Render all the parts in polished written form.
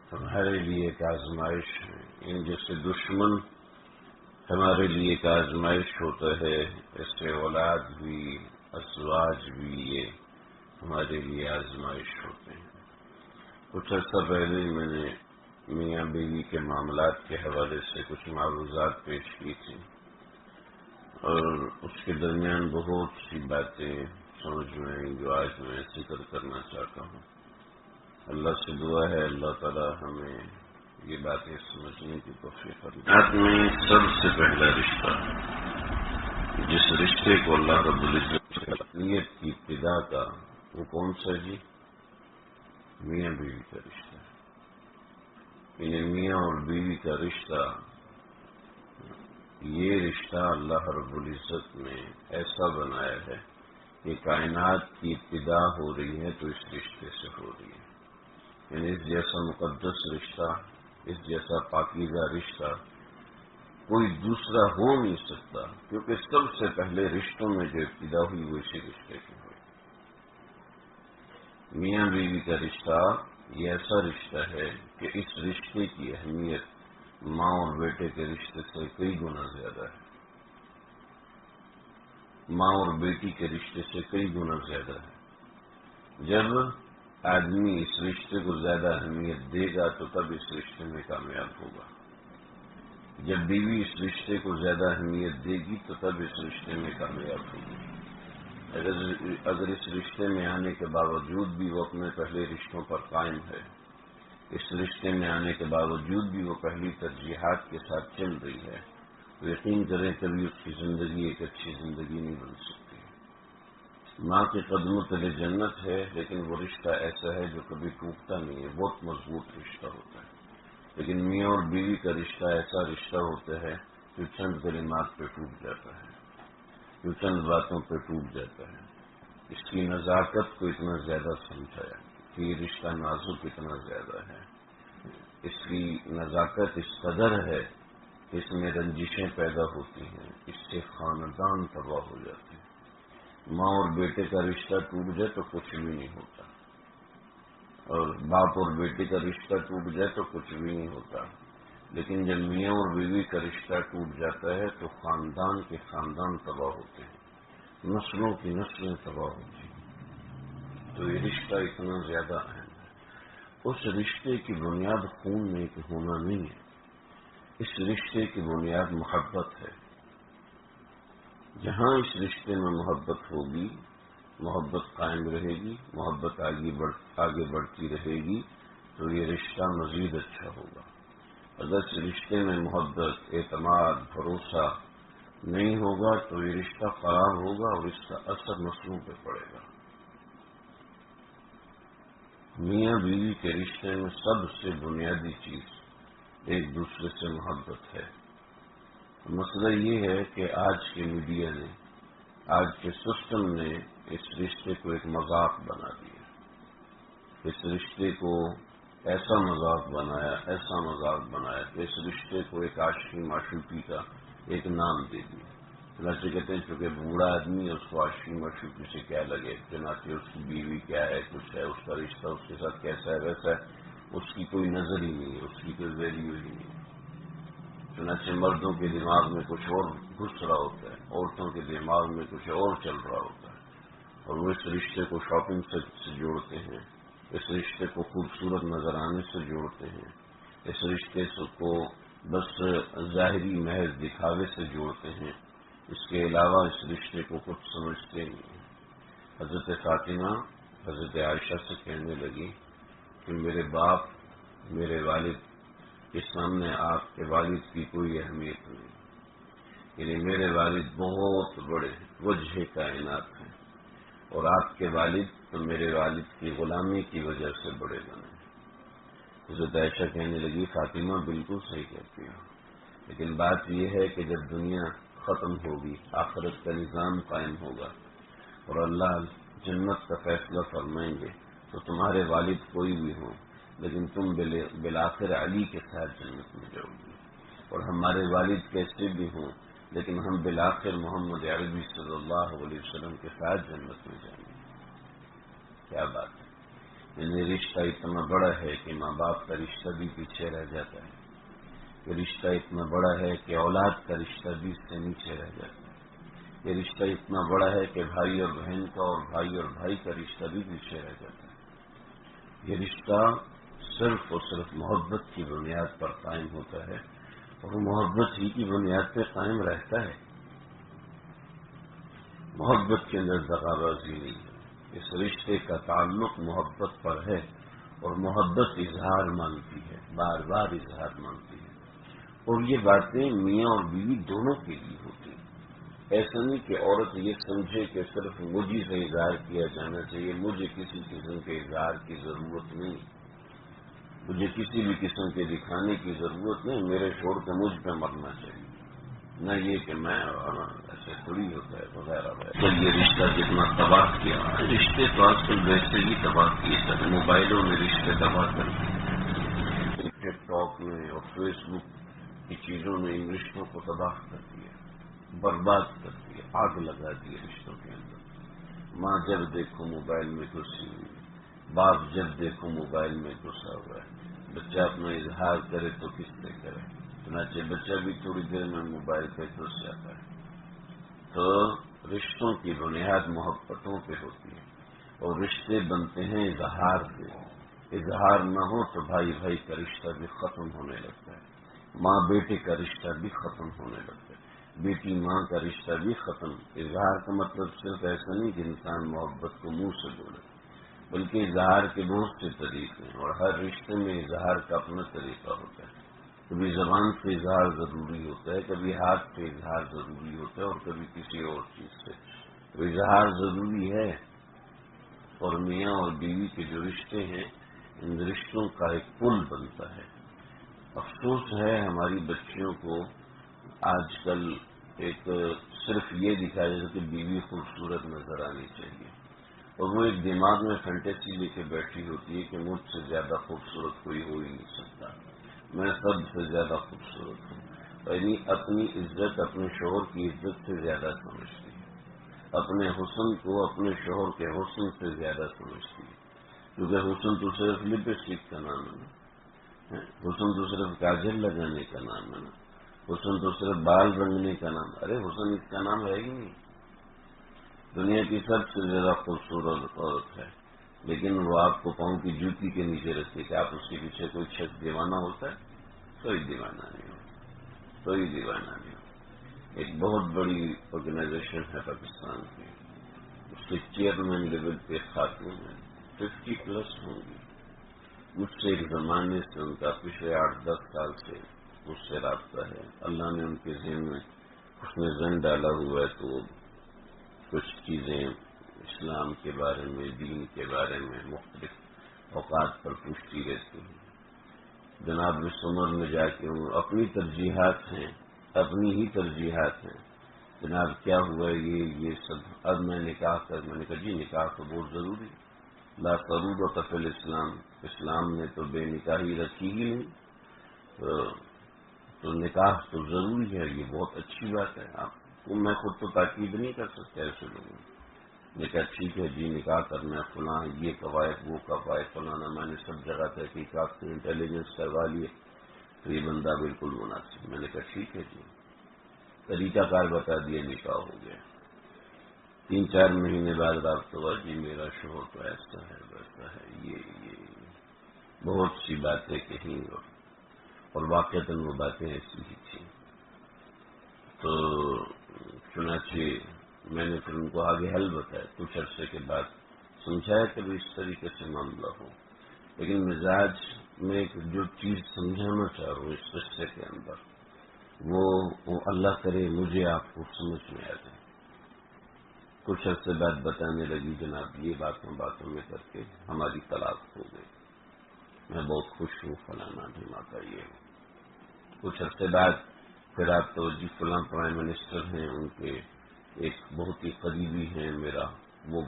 ہمارے لیے ایک آزمائش ہے. ان جیسے دشمن ہمارے لیے ایک آزمائش ہوتا ہے، ایسے اولاد بھی، ازواج بھی، یہ ہمارے لیے آزمائش ہوتے ہیں. کچھ عرصہ پہلے میں نے میاں بیوی کے معاملات کے حوالے سے کچھ معروضات پیش کی تھی، اور اس کے درمیان بہت سی باتیں سمجھ میں آئیں جو آج میں ذکر کرنا چاہتا ہوں. اللہ سے دعا ہے اللہ تعالی ہمیں یہ باتیں سمجھنے کی توفیق عطا فرمائے. میں سب سے پہلا رشتہ، جس رشتے کو اللہ رب العزت نیت کی ابتدا کا، وہ کون سا جی؟ میاں بیوی کا رشتہ. انہیں میاں اور بیوی کا رشتہ، یہ رشتہ اللہ رب العزت نے ایسا بنایا ہے کہ کائنات کی ابتدا ہو رہی ہے تو اس رشتے سے ہو رہی ہے. یعنی اس جیسا مقدس رشتہ، اس جیسا پاکیزہ رشتہ کوئی دوسرا ہو نہیں سکتا، کیونکہ سب سے پہلے رشتوں میں جو ابتدا ہوئی وہ اسی رشتے کی ہوئی. میاں بیوی کا رشتہ یہ ایسا رشتہ ہے کہ اس رشتے کی اہمیت ماں اور بیٹے کے رشتے سے کئی گنا زیادہ ہے، ماں اور بیٹی کے رشتے سے کئی گنا زیادہ ہے. جب آدمی اس رشتے کو زیادہ اہمیت دے گا تو تب اس رشتے میں کامیاب ہوگا. جب بیوی اس رشتے کو زیادہ اہمیت دے گی تو تب اس رشتے میں کامیاب ہوگی. اگر اس رشتے میں آنے کے باوجود بھی وہ اپنے پہلے رشتوں پر قائم ہے، اس رشتے میں آنے کے باوجود بھی وہ پہلی ترجیحات کے ساتھ چل رہی ہے، تو یقین کریں کبھی اس کی زندگی ایک اچھی زندگی نہیں بن سکتی. ماں کے قدموں تلے جنت ہے، لیکن وہ رشتہ ایسا ہے جو کبھی ٹوٹتا نہیں ہے، بہت مضبوط رشتہ ہوتا ہے. لیکن میاں اور بیوی کا رشتہ ایسا رشتہ ہوتا ہے جو چند کلمات پہ ٹوٹ جاتا ہے، جو چند باتوں پہ ٹوٹ جاتا ہے. اس کی نزاکت کو اتنا زیادہ سمجھایا کہ یہ رشتہ نازک اتنا زیادہ ہے. اس کی نزاکت اس قدر ہے کہ اس میں رنجشیں پیدا ہوتی ہیں، اس سے خاندان تباہ ہو جاتے ہیں. ماں اور بیٹے کا رشتہ ٹوٹ جائے تو کچھ بھی نہیں ہوتا، اور باپ اور بیٹے کا رشتہ ٹوٹ جائے تو کچھ بھی نہیں ہوتا. لیکن جب میاں اور بیوی کا رشتہ ٹوٹ جاتا ہے تو خاندان کے خاندان تباہ ہوتے ہیں، نسلوں کی نسلیں تباہ ہوتی ہیں. تو یہ رشتہ اتنا زیادہ اہم ہے. اس رشتے کی بنیاد خون میں کہ ہونا نہیں ہے، اس رشتے کی بنیاد محبت ہے. جہاں اس رشتے میں محبت ہوگی، محبت قائم رہے گی، محبت آگے بڑھتی رہے گی تو یہ رشتہ مزید اچھا ہوگا. اگر اس رشتے میں محبت، اعتماد، بھروسہ نہیں ہوگا تو یہ رشتہ خراب ہوگا اور اس کا اثر نسلوں پہ پڑے گا. میاں بیوی کے رشتے میں سب سے بنیادی چیز ایک دوسرے سے محبت ہے. مسئلہ یہ ہے کہ آج کے میڈیا نے، آج کے سسٹم نے اس رشتے کو ایک مذاق بنا دیا. اس رشتے کو ایسا مذاق بنایا، ایسا مذاق بنایا کہ اس رشتے کو ایک عاشقی معشوقی کا ایک نام دے دیا. چنانچہ کہتے ہیں چونکہ بوڑھا آدمی ہے، اس کو عاشقی معشوقی سے کیا لگے، چنانچہ اس کی بیوی کیا ہے، کچھ ہے، اس کا رشتہ اس کے ساتھ کیسا ہے ویسا ہے، اس کی کوئی نظر ہی نہیں ہے، اس کی کوئی ویلیو ہی نہیں ہے. چنانچہ مردوں کے دماغ میں کچھ اور گھس رہا ہوتا ہے، عورتوں کے دماغ میں کچھ اور چل رہا ہوتا ہے، اور وہ اس رشتے کو شاپنگ سے جوڑتے ہیں، اس رشتے کو خوبصورت نظر آنے سے جوڑتے ہیں، اس رشتے کو بس ظاہری محض دکھاوے سے جوڑتے ہیں. اس کے علاوہ اس رشتے کو کچھ سمجھتے نہیں ہیں. حضرت فاطمہ حضرت عائشہ سے کہنے لگی کہ میرے باپ، میرے والد کے سامنے آپ کے والد کی کوئی اہمیت نہیں. یعنی میرے والد بہت بڑے وجہ کائنات ہیں، اور آپ کے والد تو میرے والد کی غلامی کی وجہ سے بڑے بنے. حضرت عائشہ کہنے لگی فاطمہ بالکل صحیح کہتی ہو، لیکن بات یہ ہے کہ جب دنیا ختم ہوگی، آخرت کا نظام قائم ہوگا اور اللہ جنت کا فیصلہ فرمائیں گے تو تمہارے والد کوئی بھی ہوں، لیکن تم بالآخر علی کے ساتھ جنت میں جاؤ گی، اور ہمارے والد کیسے بھی ہوں لیکن ہم بالآخر محمد عربی صلی اللہ علیہ وسلم کے ساتھ جنت میں جائیں گے. کیا بات ہے! یعنی رشتہ اتنا بڑا ہے کہ ماں باپ کا رشتہ بھی پیچھے رہ جاتا ہے، یہ رشتہ اتنا بڑا ہے کہ اولاد کا رشتہ بھی اس سے نیچے رہ جاتا ہے، یہ رشتہ اتنا بڑا ہے کہ بھائی اور بہن کا اور بھائی اور بھائی کا رشتہ بھی پیچھے رہ جاتا ہے۔ یہ رشتہ صرف اور صرف محبت کی بنیاد پر قائم ہوتا ہے، اور وہ محبت ہی کی بنیاد پہ قائم رہتا ہے۔ محبت کے اندر دغابازی نہیں ہے، اس رشتے کا تعلق محبت پر ہے، اور محبت اظہار مانگتی ہے، بار بار اظہار مانگتی ہے، اور یہ باتیں میاں اور بیوی دونوں کے لیے ہوتی ہیں۔ ایسا نہیں کہ عورت یہ سمجھے کہ صرف مجھے سے اظہار کیا جانا چاہیے، مجھے کسی قسم کے اظہار کی ضرورت نہیں، مجھے کسی بھی قسم کے دکھانے کی ضرورت نہیں، میرے شوہر کو مجھ پہ مرنا چاہیے، نہ یہ کہ میں ایسے تھوڑی ہوتا ہے وغیرہ وغیرہ۔ تو یہ رشتہ جتنا تباہ کیا، رشتے تو آج کل ویسے ہی تباہ کیے جاتے ہیں، موبائلوں میں رشتے تباہ کر دیے، ٹک ٹاک میں اور فیس بک کی چیزوں نے ان رشتوں کو تباہ کر دیا، برباد کر دیا، آگ لگا دی رشتوں کے اندر۔ ماں جب دیکھو موبائل میں گھسی ہوئی، باپ جب دیکھو موبائل میں گھسا ہوا ہے، بچہ اپنا اظہار کرے تو کس سے کرے، چنانچہ بچہ بھی تھوڑی دیر میں موبائل پہ گھس جاتا ہے۔ تو رشتوں کی بنیاد محبتوں پہ ہوتی ہے، اور رشتے بنتے ہیں اظہار سے، اظہار نہ ہو تو بھائی بھائی کا رشتہ بھی ختم ہونے لگتا ہے، ماں بیٹے کا رشتہ بھی ختم ہونے لگتا ہے، بیٹی ماں کا رشتہ بھی ختم۔ اظہار کا مطلب صرف ایسا نہیں کہ انسان محبت کو منہ سے بولے، بلکہ اظہار کے بہت سے طریقے ہیں، اور ہر رشتے میں اظہار کا اپنا طریقہ ہوتا ہے۔ کبھی زبان سے اظہار ضروری ہوتا ہے، کبھی ہاتھ سے اظہار ضروری ہوتا ہے، اور کبھی کسی اور چیز سے۔ تو اظہار ضروری ہے، اور میاں اور بیوی کے جو رشتے ہیں، ان رشتوں کا ایک پل بنتا ہے۔ افسوس ہے ہماری بچیوں کو آج کل ایک صرف یہ دکھایا جاتا کہ بیوی خوبصورت نظر آنی چاہیے، اور وہ ایک دماغ میں فینٹیسی لے کے بیٹھی ہوتی ہے کہ مجھ سے زیادہ خوبصورت کوئی ہو ہی نہیں سکتا، میں سب سے زیادہ خوبصورت ہوں، یعنی اپنی عزت اپنے شوہر کی عزت سے زیادہ سمجھتی ہے، اپنے حسن کو اپنے شوہر کے حسن سے زیادہ سمجھتی ہے، کیونکہ حسن تو صرف لپسٹک کا نام ہے نا، حسن تو صرف کاجل لگانے کا نام ہے نا، حسن تو صرف بال رنگنے کا نام، ارے حسن اس کا نام ہے ہی نہیں۔ دنیا کی سب سے زیادہ خوبصورت عورت ہے، لیکن وہ آپ کو پاؤں کی جوتی کے نیچے رکھتی کہ آپ اس کے پیچھے کوئی شخص دیوانہ ہوتا ہے؟ کوئی دیوانہ نہیں ہو، کوئی دیوانہ نہیں ہو۔ ایک بہت بڑی آرگنائزیشن ہے پاکستان کی، اس کے چیئرمین لیول پہ خاتون ہیں، 50+ ہوں گی، مجھ سے ایک زمانے سے ان کا پچھلے 8-10 سال سے مجھ سے رابطہ ہے، اللہ نے ان کے ذہن میں اس نے ذہن ڈالا ہوا ہے، تو کچھ چیزیں اسلام کے بارے میں، دین کے بارے میں مختلف اوقات پر پوچھتی رہتی ہیں۔ جناب اس عمر میں جا کے اپنی ترجیحات ہیں، اپنی ہی ترجیحات ہیں، جناب کیا ہوا یہ سب۔ اب میں نکاح میں نے کہا جی نکاح تو بہت ضروری، لا ضرورت فی الاسلام، اسلام نے تو بے نکاحی رکھی ہی نہیں، تو نکاح تو ضروری ہے، یہ بہت اچھی بات ہے۔ آپ میں خود تو تاکید نہیں کر سکتا ایسے لوگوں نے کہا ٹھیک ہے جی نکاح کرنا ہے، فلاں یہ قواعد وہ قواعد فلانا، میں نے سب جگہ تحقیقات سے انٹیلیجنس کروا لیے، تو یہ بندہ بالکل مناسب۔ میں نے کہا ٹھیک ہے جی، طریقہ کار بتا دیا، نکاح ہو گیا۔ 3-4 مہینے بعد رابطہ ہوا، جی میرا شوہر تو ایسا ہے ویسا ہے، یہ بہت سی باتیں کہیں، اور واقعتاً وہ باتیں ایسی ہی تھیں۔ تو چنانچہ میں نے پھر ان کو آگے حل بتایا، کچھ عرصے کے بعد سمجھایا کہ اس طریقے سے معاملہ ہو، لیکن مزاج میں جو چیز سمجھانا چاہ رہا ہوں اس قصے کے اندر، وہ اللہ کرے مجھے آپ کو سمجھ میں آ جائے۔ کچھ عرصے بعد بتانے لگی جناب یہ باتوں میں کر کے ہماری طلاق ہو گئی، میں بہت خوش ہوں، فلانا ڈھماکا یہ۔ کچھ عرصے بعد پھر آپ تو جی فلاں پرائم منسٹر ہیں، ان کے ایک بہت ہی قریبی ہیں میرا، وہ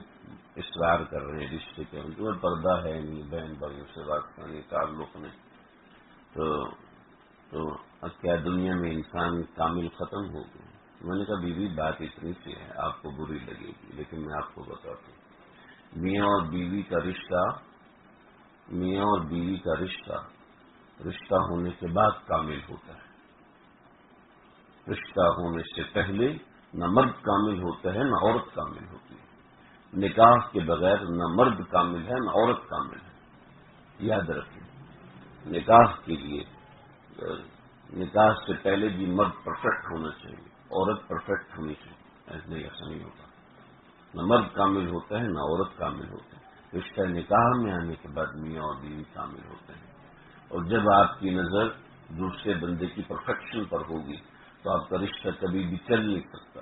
اصرار کر رہے ہیں رشتے کے، ان کو پردہ ہے نہیں، بہن بھائیوں سے بات کرنے تعلق نہیں، تو اب کیا دنیا میں انسان کامل ختم ہو گئے؟ میں نے کہا بیوی بات اتنی سی ہے، آپ کو بری لگے گی، لیکن میں آپ کو بتاتا ہوں، میاں اور بیوی کا رشتہ میاں اور بیوی کا رشتہ ہونے کے بعد کامل ہوتا ہے. رشتہ ہونے سے پہلے نہ مرد کامل ہوتا ہے نہ عورت کامل ہوتی ہے. نکاح کے بغیر نہ مرد کامل ہے نہ عورت کامل ہے. یاد رکھیں، نکاح کے لیے نکاح سے پہلے بھی مرد پرفیکٹ ہونا چاہیے، عورت پرفیکٹ ہونی چاہیے. ایسا نہیں ہوتا. نہ مرد کامل ہوتا ہے نہ عورت کامل ہوتا ہے. رشتہ نکاح میں آنے کے بعد میاں اور بیوی کامل ہوتے ہیں. اور جب آپ کی نظر دوسرے بندے کی پرفیکشن پر ہوگی تو آپ کا رشتہ کبھی بھی چل نہیں سکتا.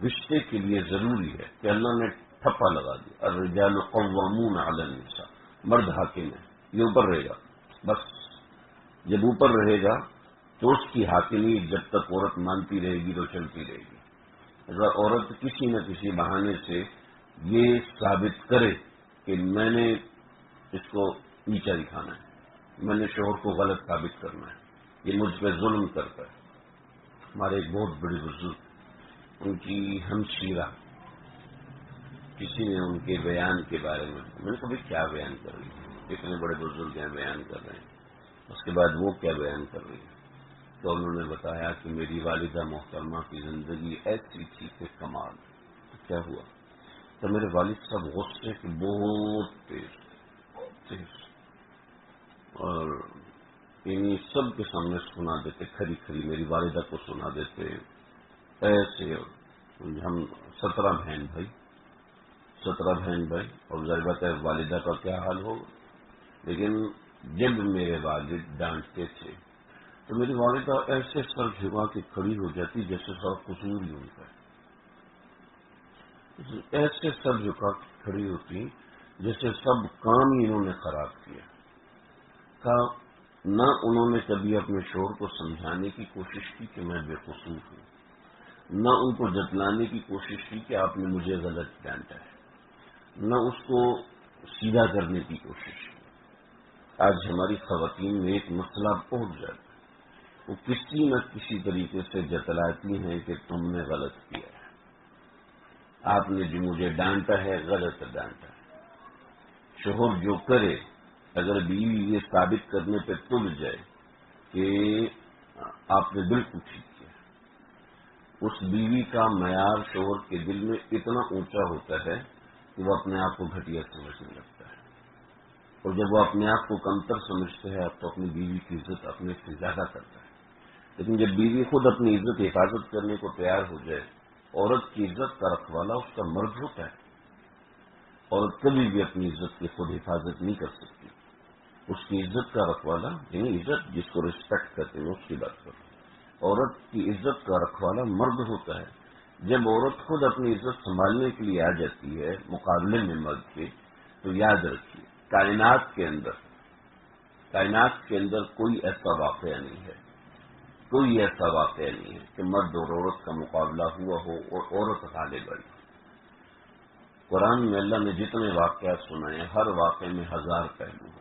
رشتے کے لیے ضروری ہے کہ اللہ نے ٹھپا لگا دیا، الرجال قوامون علی النساء، مرد حاکم ہے، یہ اوپر رہے گا. بس جب اوپر رہے گا تو اس کی حاکمیت جب تک عورت مانتی رہے گی تو چلتی رہے گی. اگر عورت کسی نہ کسی بہانے سے یہ ثابت کرے کہ میں نے اس کو نیچا دکھانا ہے، میں نے شوہر کو غلط ثابت کرنا ہے، یہ مجھ پہ ظلم کرتا ہے. ہمارے ایک بہت بڑے بزرگ، ان کی ہمشیرہ، کسی نے ان کے بیان کے بارے میں نے کہا بھائی کیا بیان کر رہی ہے، اتنے بڑے بزرگ ہیں بیان کر رہے ہیں. اس کے بعد وہ کیا بیان کر رہی ہے تو انہوں نے بتایا کہ میری والدہ محترمہ کی زندگی ایسی تھی کہ کمال. تو کیا ہوا؟ تو میرے والد صاحب غصے کے بہت تیز، اور انہیں سب کے سامنے سنا دیتے، کھری کھری میری والدہ کو سنا دیتے ایسے. ہم 17 بہن بھائی، اور ظاہر بات ہے والدہ کا کیا حال ہوگا. لیکن جب میرے والد ڈانٹتے تھے تو میری والدہ ایسے سر جھکا کے کھڑی ہو جاتی جیسے سب قصور ہی ان کا ہے. ایسے سر جھکا کے کھڑی ہوتی جیسے سب کام ہی انہوں نے خراب کیا. نہ انہوں نے کبھی اپنے شوہر کو سمجھانے کی کوشش کی کہ میں بے قصور ہوں، نہ ان کو جتلانے کی کوشش کی کہ آپ نے مجھے غلط ڈانٹا ہے، نہ اس کو سیدھا کرنے کی کوشش کی. آج ہماری خواتین میں ایک مسئلہ پہنچ جاتا ہے، وہ کسی نہ کسی طریقے سے جتلاتی ہیں کہ تم نے غلط کیا ہے، آپ نے جو مجھے ڈانٹا ہے غلط ڈانٹا ہے. شوہر جو کرے، اگر بیوی یہ ثابت کرنے پہ تل جائے کہ آپ نے بالکل ٹھیک کیا، اس بیوی کا معیار شوہر کے دل میں اتنا اونچا ہوتا ہے کہ وہ اپنے آپ کو گھٹیا سمجھنے لگتا ہے. اور جب وہ اپنے آپ کو کمتر سمجھتا ہے تو اپنی بیوی کی عزت اپنے سے زیادہ کرتا ہے. لیکن جب بیوی خود اپنی عزت حفاظت کرنے کو تیار ہو جائے، عورت کی عزت کا رکھوالا اس کا مرد ہوتا ہے. عورت کبھی بھی اپنی عزت کی خود حفاظت نہیں کر سکتی. اس کی عزت کا رکھوالا، یعنی عزت جس کو ریسپیکٹ کرتے ہیں اس کی بات کروں، عورت کی عزت کا رکھوالا مرد ہوتا ہے. جب عورت خود اپنی عزت سنبھالنے کے لیے آ جاتی ہے مقابلے میں مرد کے، تو یاد رکھیے کائنات کے اندر کوئی ایسا واقعہ نہیں ہے کہ مرد اور عورت کا مقابلہ ہوا ہو اور عورت غالب آئی. قرآن میں اللہ نے جتنے واقعات سنائے ہیں ہر واقعے میں 1000 پہلو ہیں.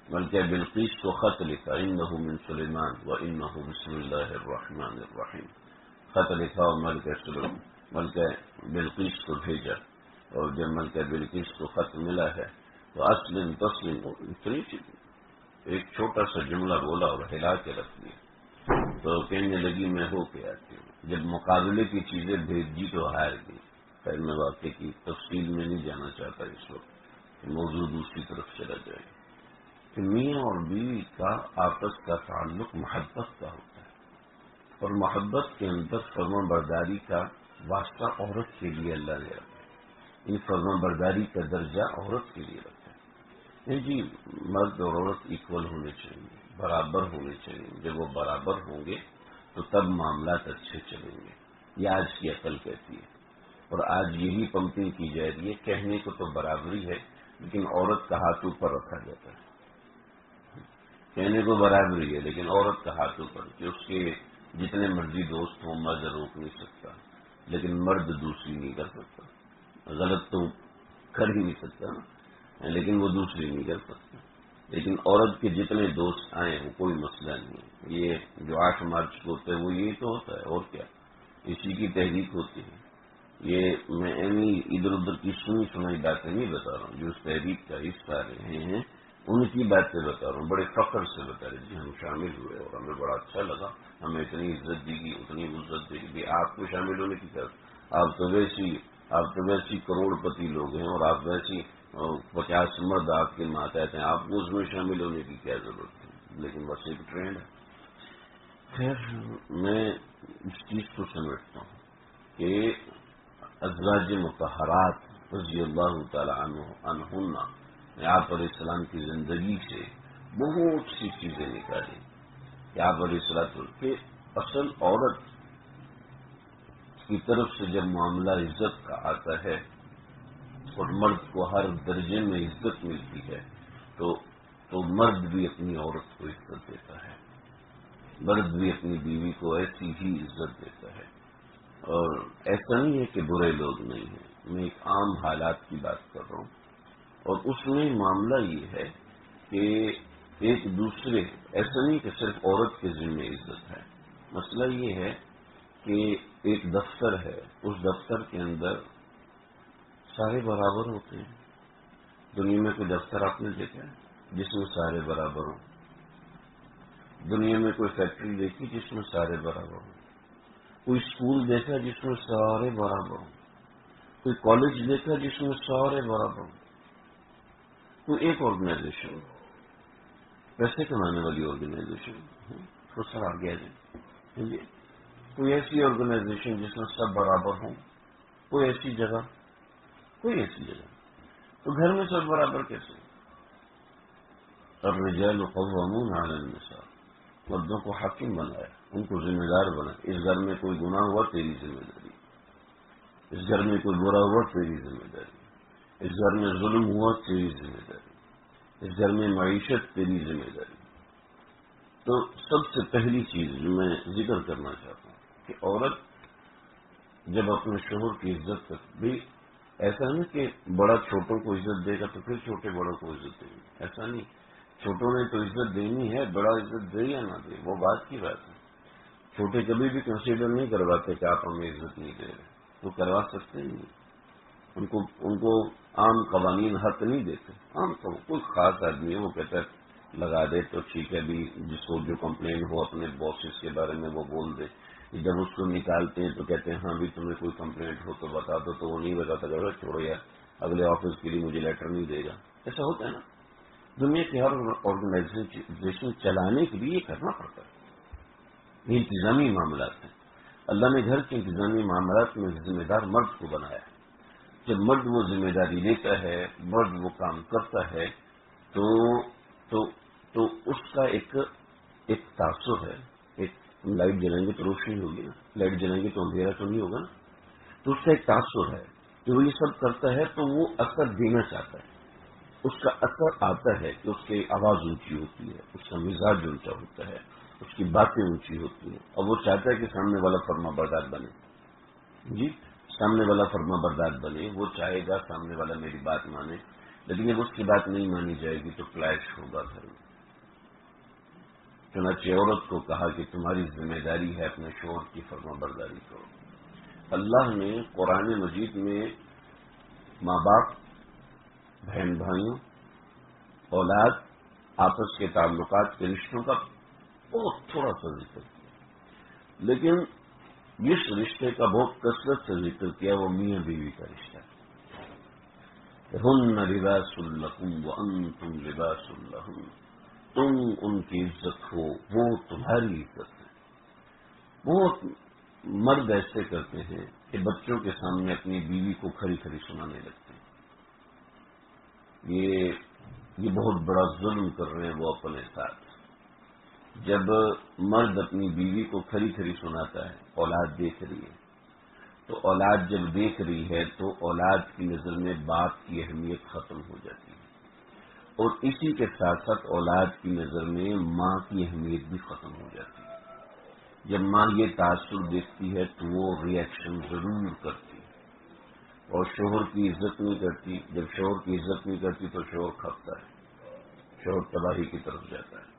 ملکہ بلقیس کو خط لکھا، انہ من سلیمان و انہ بسم اللہ الرحمن الرحیم. خط لکھا اور ملکہ بلقیس کو بھیجا، اور جب ملکہ بلقیس کو خط ملا ہے تو اسلم تسلم ایک چھوٹا سا جملہ بولا اور ہلا کے رکھ دیا. تو کہنے لگی میں ہو کے آتی ہوں. جب مقابلے کی چیزیں بھیج دی تو ہار گئی. خیر میں واقعے کی تفصیل میں نہیں جانا چاہتا اس وقت، موضوع دوسری طرف چلا جائے کہ میاں اور بیوی کا آپس کا تعلق محبت کا ہوتا ہے، اور محبت کے اندر فرما برداری کا واسطہ عورت کے لیے اللہ نے رکھا ہے. ان فرما برداری کا درجہ عورت کے لیے رکھا ہے. جی مرد اور عورت ایکول ہونے چاہیے، برابر ہونے چاہیے. جب وہ برابر ہوں گے تو تب معاملات اچھے چلیں گے. یہ آج کی عقل کہتی ہے، اور آج یہی پمپنگ کی جا رہی ہے. کہنے کو تو برابری ہے لیکن عورت کا ہاتھ اوپر رکھا جاتا ہے. کہنے کو برابری ہے لیکن عورت کا ہاتھ اوپر، کہ اس کے جتنے مرضی دوست ہوں مرد روک نہیں سکتا، لیکن مرد دوسری نہیں کر سکتا. غلط تو کر ہی نہیں سکتا نا، لیکن وہ دوسری نہیں کر سکتا. لیکن عورت کے جتنے دوست آئیں وہ کوئی مسئلہ نہیں. یہ جو 8 مارچ کو ہوتا ہے وہ یہی تو ہوتا ہے، اور کیا اسی کی تحریک ہوتی ہے. یہ میں ادھر ادھر کی سنی سنائی باتیں نہیں بتا رہا ہوں. جو اس تحریک کا حصہ رہے ہیں ان کی باتیں بتا رہا ہوں، بڑے فخر سے بتا رہے جی ہم شامل ہوئے اور ہمیں بڑا اچھا لگا، ہمیں اتنی عزت دی گئی، اتنی عزت دی گئی، آپ کو شامل ہونے کی کیا، آپ تو ویسی کروڑ پتی لوگ ہیں اور آپ ویسی 50 مرد آپ کے ماتحت ہیں، آپ کو اس میں شامل ہونے کی کیا ضرورت ہے، لیکن بس ایک ٹرینڈ ہے۔ خیر میں اس چیز کو سمجھتا ہوں کہ ازواج مطہرات رضی اللہ تعالی عنہن نے آپ علیہ السلام کی زندگی سے بہت سی چیزیں نکالی کہ آپ علیہ السلام کے اصل عورت کی طرف سے جب معاملہ عزت کا آتا ہے اور مرد کو ہر درجے میں عزت ملتی ہے تو مرد بھی اپنی عورت کو عزت دیتا ہے، مرد بھی اپنی بیوی کو ایسی ہی عزت دیتا ہے، اور ایسا نہیں ہے کہ برے لوگ نہیں ہیں، میں ایک عام حالات کی بات کر رہا ہوں، اور اس میں معاملہ یہ ہے کہ ایک دوسرے، ایسا نہیں کہ صرف عورت کے ذمہ عزت ہے، مسئلہ یہ ہے کہ ایک دفتر ہے، اس دفتر کے اندر سارے برابر ہوتے ہیں۔ دنیا میں کوئی دفتر آپ نے دیکھا ہے جس میں سارے برابر ہوں؟ دنیا میں کوئی فیکٹری دیکھی جس میں سارے برابر ہوں؟ کوئی اسکول دیکھا جس میں سارے برابر ہوں؟ کوئی کالج دیکھا جس میں سارے برابر ہوں؟ کوئی ایک آرگنائزیشن، پیسے کمانے والی آرگنائزیشن تو سر آگے آ جائیں، کوئی ایسی آرگنائزیشن جس میں سب برابر ہوں؟ کوئی ایسی جگہ تو گھر میں سب برابر کیسے؟ الرجال قوامون علی النساء، مردوں کو حاکم بنایا، ان کو ذمہ دار بنایا، اس گھر میں کوئی گناہ ہوا تیری ذمہ داری، اس گھر میں کوئی برا ہوا تیری ذمہ داری، اس گھر میں ظلم ہوا تیری ذمہ داری، اس گھر میں معیشت تیری ذمہ داری۔ تو سب سے پہلی چیز جو میں ذکر کرنا چاہتا ہوں کہ عورت جب اپنے شوہر کی عزت بھی، ایسا نہیں کہ بڑا چھوٹوں کو عزت دے گا تو پھر چھوٹے بڑوں کو عزت دیں گے، ایسا نہیں، چھوٹوں نے تو عزت دینی ہے، بڑا عزت دے یا نہ دے وہ بات کی بات ہے۔ چھوٹے کبھی بھی کنسیڈر نہیں کرواتے کہ آپ ہمیں عزت نہیں دے رہے، تو کروا سکتے نہیں، ان کو عام قوانین حق نہیں دیتے، عام کوئی خاص آدمی ہے وہ کہتا ہے لگا دے تو ٹھیک ہے بھی، جس کو جو کمپلین ہو اپنے باسز کے بارے میں وہ بول دے، جب اس کو نکالتے ہیں تو کہتے ہیں ہاں بھی تمہیں کوئی کمپلینٹ ہو تو بتا دو، تو وہ نہیں بتاتا، چھوڑو یار اگلے آفس کے لیے مجھے لیٹر نہیں دے گا، ایسا ہوتا ہے نا۔ دنیا کی ہر آرگنائزیشن چلانے کے لیے یہ کرنا پڑتا ہے، یہ انتظامی معاملات ہیں۔ اللہ نے گھر کے انتظامی معاملات میں ذمہ دار مرد کو بنایا ہے، جب مرد وہ ذمہ داری لیتا ہے، مرد وہ کام کرتا ہے تو اس کا ایک تاثر ہے، ایک لائٹ جلائیں گے تو روشنی ہوگی نا، لائٹ جلائیں گے تو اندھیرا تو نہیں ہوگا نا، تو اس کا ایک تاثر ہے کہ وہ یہ سب کرتا ہے تو وہ اثر دینا چاہتا ہے، اس کا اثر آتا ہے کہ اس کی آواز اونچی ہوتی ہے، اس کا مزاج اونچا ہوتا ہے، اس کی باتیں اونچی ہوتی ہیں، اور وہ چاہتا ہے کہ سامنے والا فرما بردار بنے، جی سامنے والا فرما بردار بنے، وہ چاہے گا سامنے والا میری بات مانے، لیکن جب اس کی بات نہیں مانی جائے گی تو کلیش ہوگا گھر میں۔ چنانچہ عورت کو کہا کہ تمہاری ذمہ داری ہے اپنے شوہر کی فرما برداری کرو۔ اللہ نے قرآن مجید میں ماں باپ، بہن بھائیوں، اولاد، آپس کے تعلقات کے رشتوں کا بہت تھوڑا سا ذکر کیا، لیکن جس رشتے کا بہت کثرت سے ذکر کیا وہ میاں بیوی کا رشتہ ہے۔ ہن لباس لکم وانتم لباس لہن، تم ان کی عزت ہو، وہ تمہاری عزت ہے۔ بہت مرد ایسے کرتے ہیں کہ بچوں کے سامنے اپنی بیوی کو کھری کھری سنانے لگتے ہیں، یہ بہت بڑا ظلم کر رہے ہیں وہ اپنے ساتھ۔ جب مرد اپنی بیوی کو کھری کھری سناتا ہے، اولاد دیکھ رہی ہے، تو اولاد جب دیکھ رہی ہے تو اولاد کی نظر میں باپ کی اہمیت ختم ہو جاتی ہے، اور اسی کے ساتھ ساتھ اولاد کی نظر میں ماں کی اہمیت بھی ختم ہو جاتی ہے۔ جب ماں یہ تاثر دیکھتی ہے تو وہ ری ایکشن ضرور کرتی ہے، اور شوہر کی عزت نہیں کرتی۔ جب شوہر کی عزت نہیں کرتی تو شوہر کھپتا ہے، شوہر تباہی کی طرف جاتا ہے،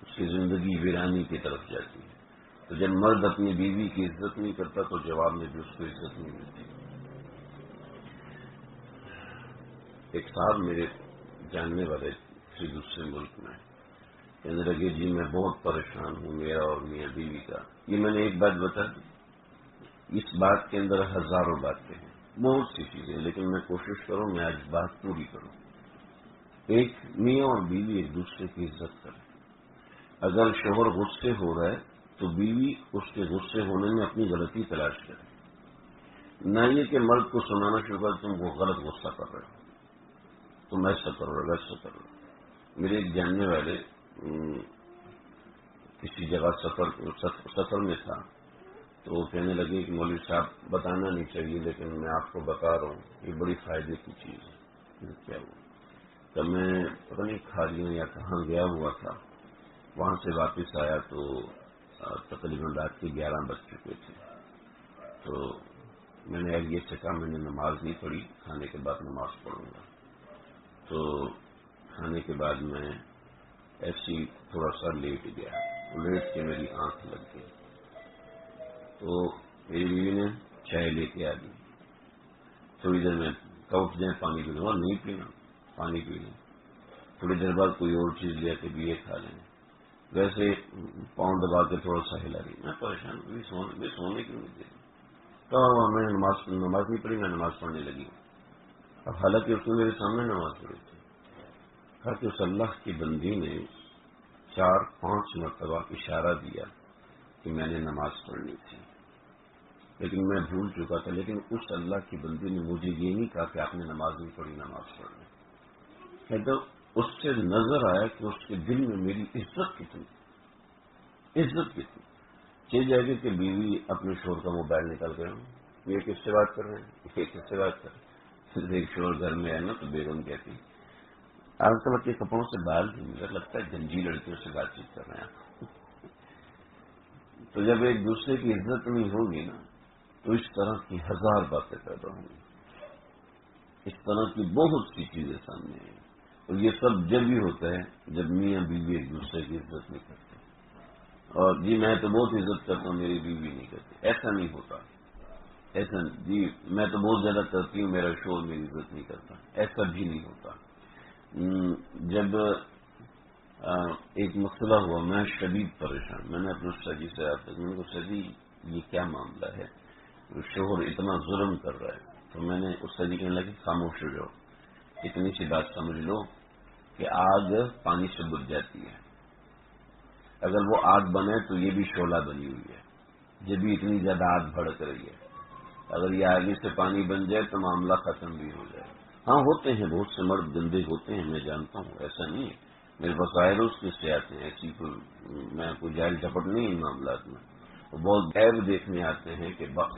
اس کی زندگی ویرانی کی طرف جاتی ہے۔ تو جب مرد اپنی بیوی کی عزت نہیں کرتا تو جواب میں بھی اس کو عزت نہیں ملتی۔ ایک صاحب میرے جاننے والے کسی دوسرے ملک میں. کہنے لگے جی میں بہت پریشان ہوں میرا اور میاں بیوی کا. یہ میں نے ایک بات بتا دی، اس بات کے اندر ہزاروں باتیں ہیں، بہت سی چیزیں، لیکن میں کوشش کروں میں آج بات پوری کروں. ایک میاں اور بیوی ایک دوسرے کی عزت کریں. اگر شوہر غصے ہو رہا ہے تو بیوی اس کے غصے ہونے میں اپنی غلطی تلاش کرے. نہ یہ کہ مرد کو سنانا شروع کر تم وہ غلط غصہ کر رہے ہو، تم ایسا کر رہے ہو ویسا کر رہے ہو. میرے ایک جاننے والے کسی جگہ سفر میں تھا تو وہ کہنے لگے کہ مولوی صاحب بتانا نہیں چاہیے لیکن میں آپ کو بتا رہا ہوں یہ بڑی فائدے کی چیز ہے. کیا ہوا؟ تو میں پتہ نہیں کھاریوں یا کہاں گیا ہوا تھا، وہاں سے واپس آیا تو تقریباً رات کے 11 بج چکے تھے. تو میں نے یہ سے کہا میں نے نماز نہیں پڑھی، کھانے کے بعد نماز پڑھوں گا. تو کھانے کے بعد میں ایسی تھوڑا سا لیٹ گیا، لیٹ کے میری آنکھ لگ گئی. تو میری بیوی نے چائے لے کے آ دی. تھوڑی دیر میں اٹھ جائیں پانی پی لوں، نہیں پینا پانی پی لیں. تھوڑی دیر بعد کوئی اور چیز لے کے بھی یہ کھا لیں. ویسے پاؤں دبا کے تھوڑا سا ہلا دی. میں پریشان ہوئی، سونے کیوں نہیں دے. تو میں نماز نہیں پڑھی، میں نماز پڑھنے لگی. اب حالانکہ اس نے میرے سامنے نماز پڑھی تھی. کہا کہ اس اللہ کی بندی نے 4-5 مرتبہ اشارہ دیا کہ میں نے نماز پڑھنی تھی لیکن میں بھول چکا تھا. لیکن اس اللہ کی بندی نے مجھے یہ نہیں کہا کہ آپ نے نماز نہیں پڑھی، نماز پڑھ لیں. کہتے اس سے نظر آیا کہ اس کے دل میں میری عزت کتنی. چل جائے گی کہ بیوی اپنے شوہر کا موبائل نکال کر یہ کس سے بات کر رہے ہیں، یہ کس سے بات کر رہے ہیں. ایک شوہر گھر میں آئے نا تو بیگم کہتی آج کل کے کپڑوں سے بال بھی مجھے لگتا ہے جنجی لڑکیوں سے بات چیت کر رہے ہیں. تو جب ایک دوسرے کی عزت نہیں ہوگی نا تو اس طرح کی 1000 باتیں پیدا ہوں گی. اس طرح کی بہت سی چیزیں سامنے آئیں. اور یہ سب جب بھی ہوتا ہے جب میاں بیوی ایک دوسرے کی عزت نہیں کرتے. اور جی میں تو بہت عزت کرتا ہوں میری بیوی نہیں کرتی، ایسا نہیں ہوتا. ایسا جی میں تو بہت زیادہ کرتی ہوں میرا شوہر میری عزت نہیں کرتا، ایسا بھی نہیں ہوتا. جب ایک مسئلہ ہوا میں شدید پریشان. میں نے اپنے سجی سے میں نے کہا سجی یہ کیا معاملہ ہے، شوہر اتنا ظلم کر رہا ہے. تو میں نے اس سجی کہنے لگا خاموش ہو جاؤ، اتنی سی بات سمجھ لو کہ آگ پانی سے بجھ جاتی ہے. اگر وہ آگ بنے تو یہ بھی شعلہ بنی ہوئی ہے، یہ بھی اتنی زیادہ آگ بھڑک رہی ہے. اگر یہ آگے سے پانی بن جائے تو معاملہ ختم بھی ہو جائے. ہاں ہوتے ہیں بہت سے مرد گندے ہوتے ہیں، میں جانتا ہوں، ایسا نہیں ہے. میرے پاس روز کس سے آتے ہیں، ایسی میں کوئی جائل جھپٹ نہیں ان معاملات میں. وہ بہت عیب دیکھنے آتے ہیں کہ بس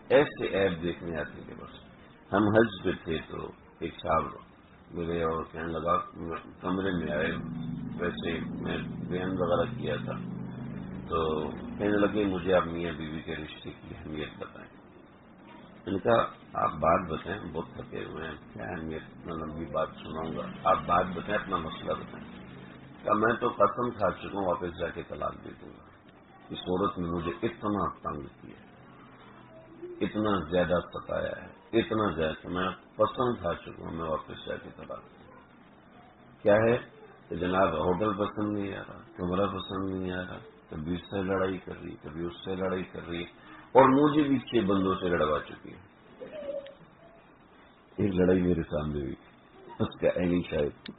ایسے عیب دیکھنے آتے ہیں کہ بس. ہم حج پہ تھے تو ایک صاحب میرے اور کہنے لگا کمرے میں آئے، ویسے میں بیان وغیرہ کیا تھا تو کہنے لگے مجھے آپ میاں بیوی کے رشتے کی اہمیت بتائیں. میں نے کہا آپ بات بتائیں، بہت تھکے ہوئے ہیں، کیا اہمیت، اتنا لمبی بات سناؤں گا، آپ بات بتائیں، اپنا مسئلہ بتائیں. کہا میں تو قسم کھا چکا ہوں واپس جا کے طلاق دے دوں گا. اس عورت نے مجھے اتنا تنگ کیا، اتنا زیادہ ستایا ہے، اتنا زیادہ کہ میں قسم کھا چکا ہوں میں واپس جا کے طلاق دوں گا. کیا ہے کہ جناب ہوٹل پسند نہیں آ رہا، کمرہ پسند نہیں آ رہا، کبھی اس سے لڑائی کر رہی، کبھی اس سے لڑائی کر رہی ہے. اور مجھے بھی 6 بندوں سے لڑوا چکی ہے. ایک لڑائی میرے سامنے ہوئی، اس کا اینی شاید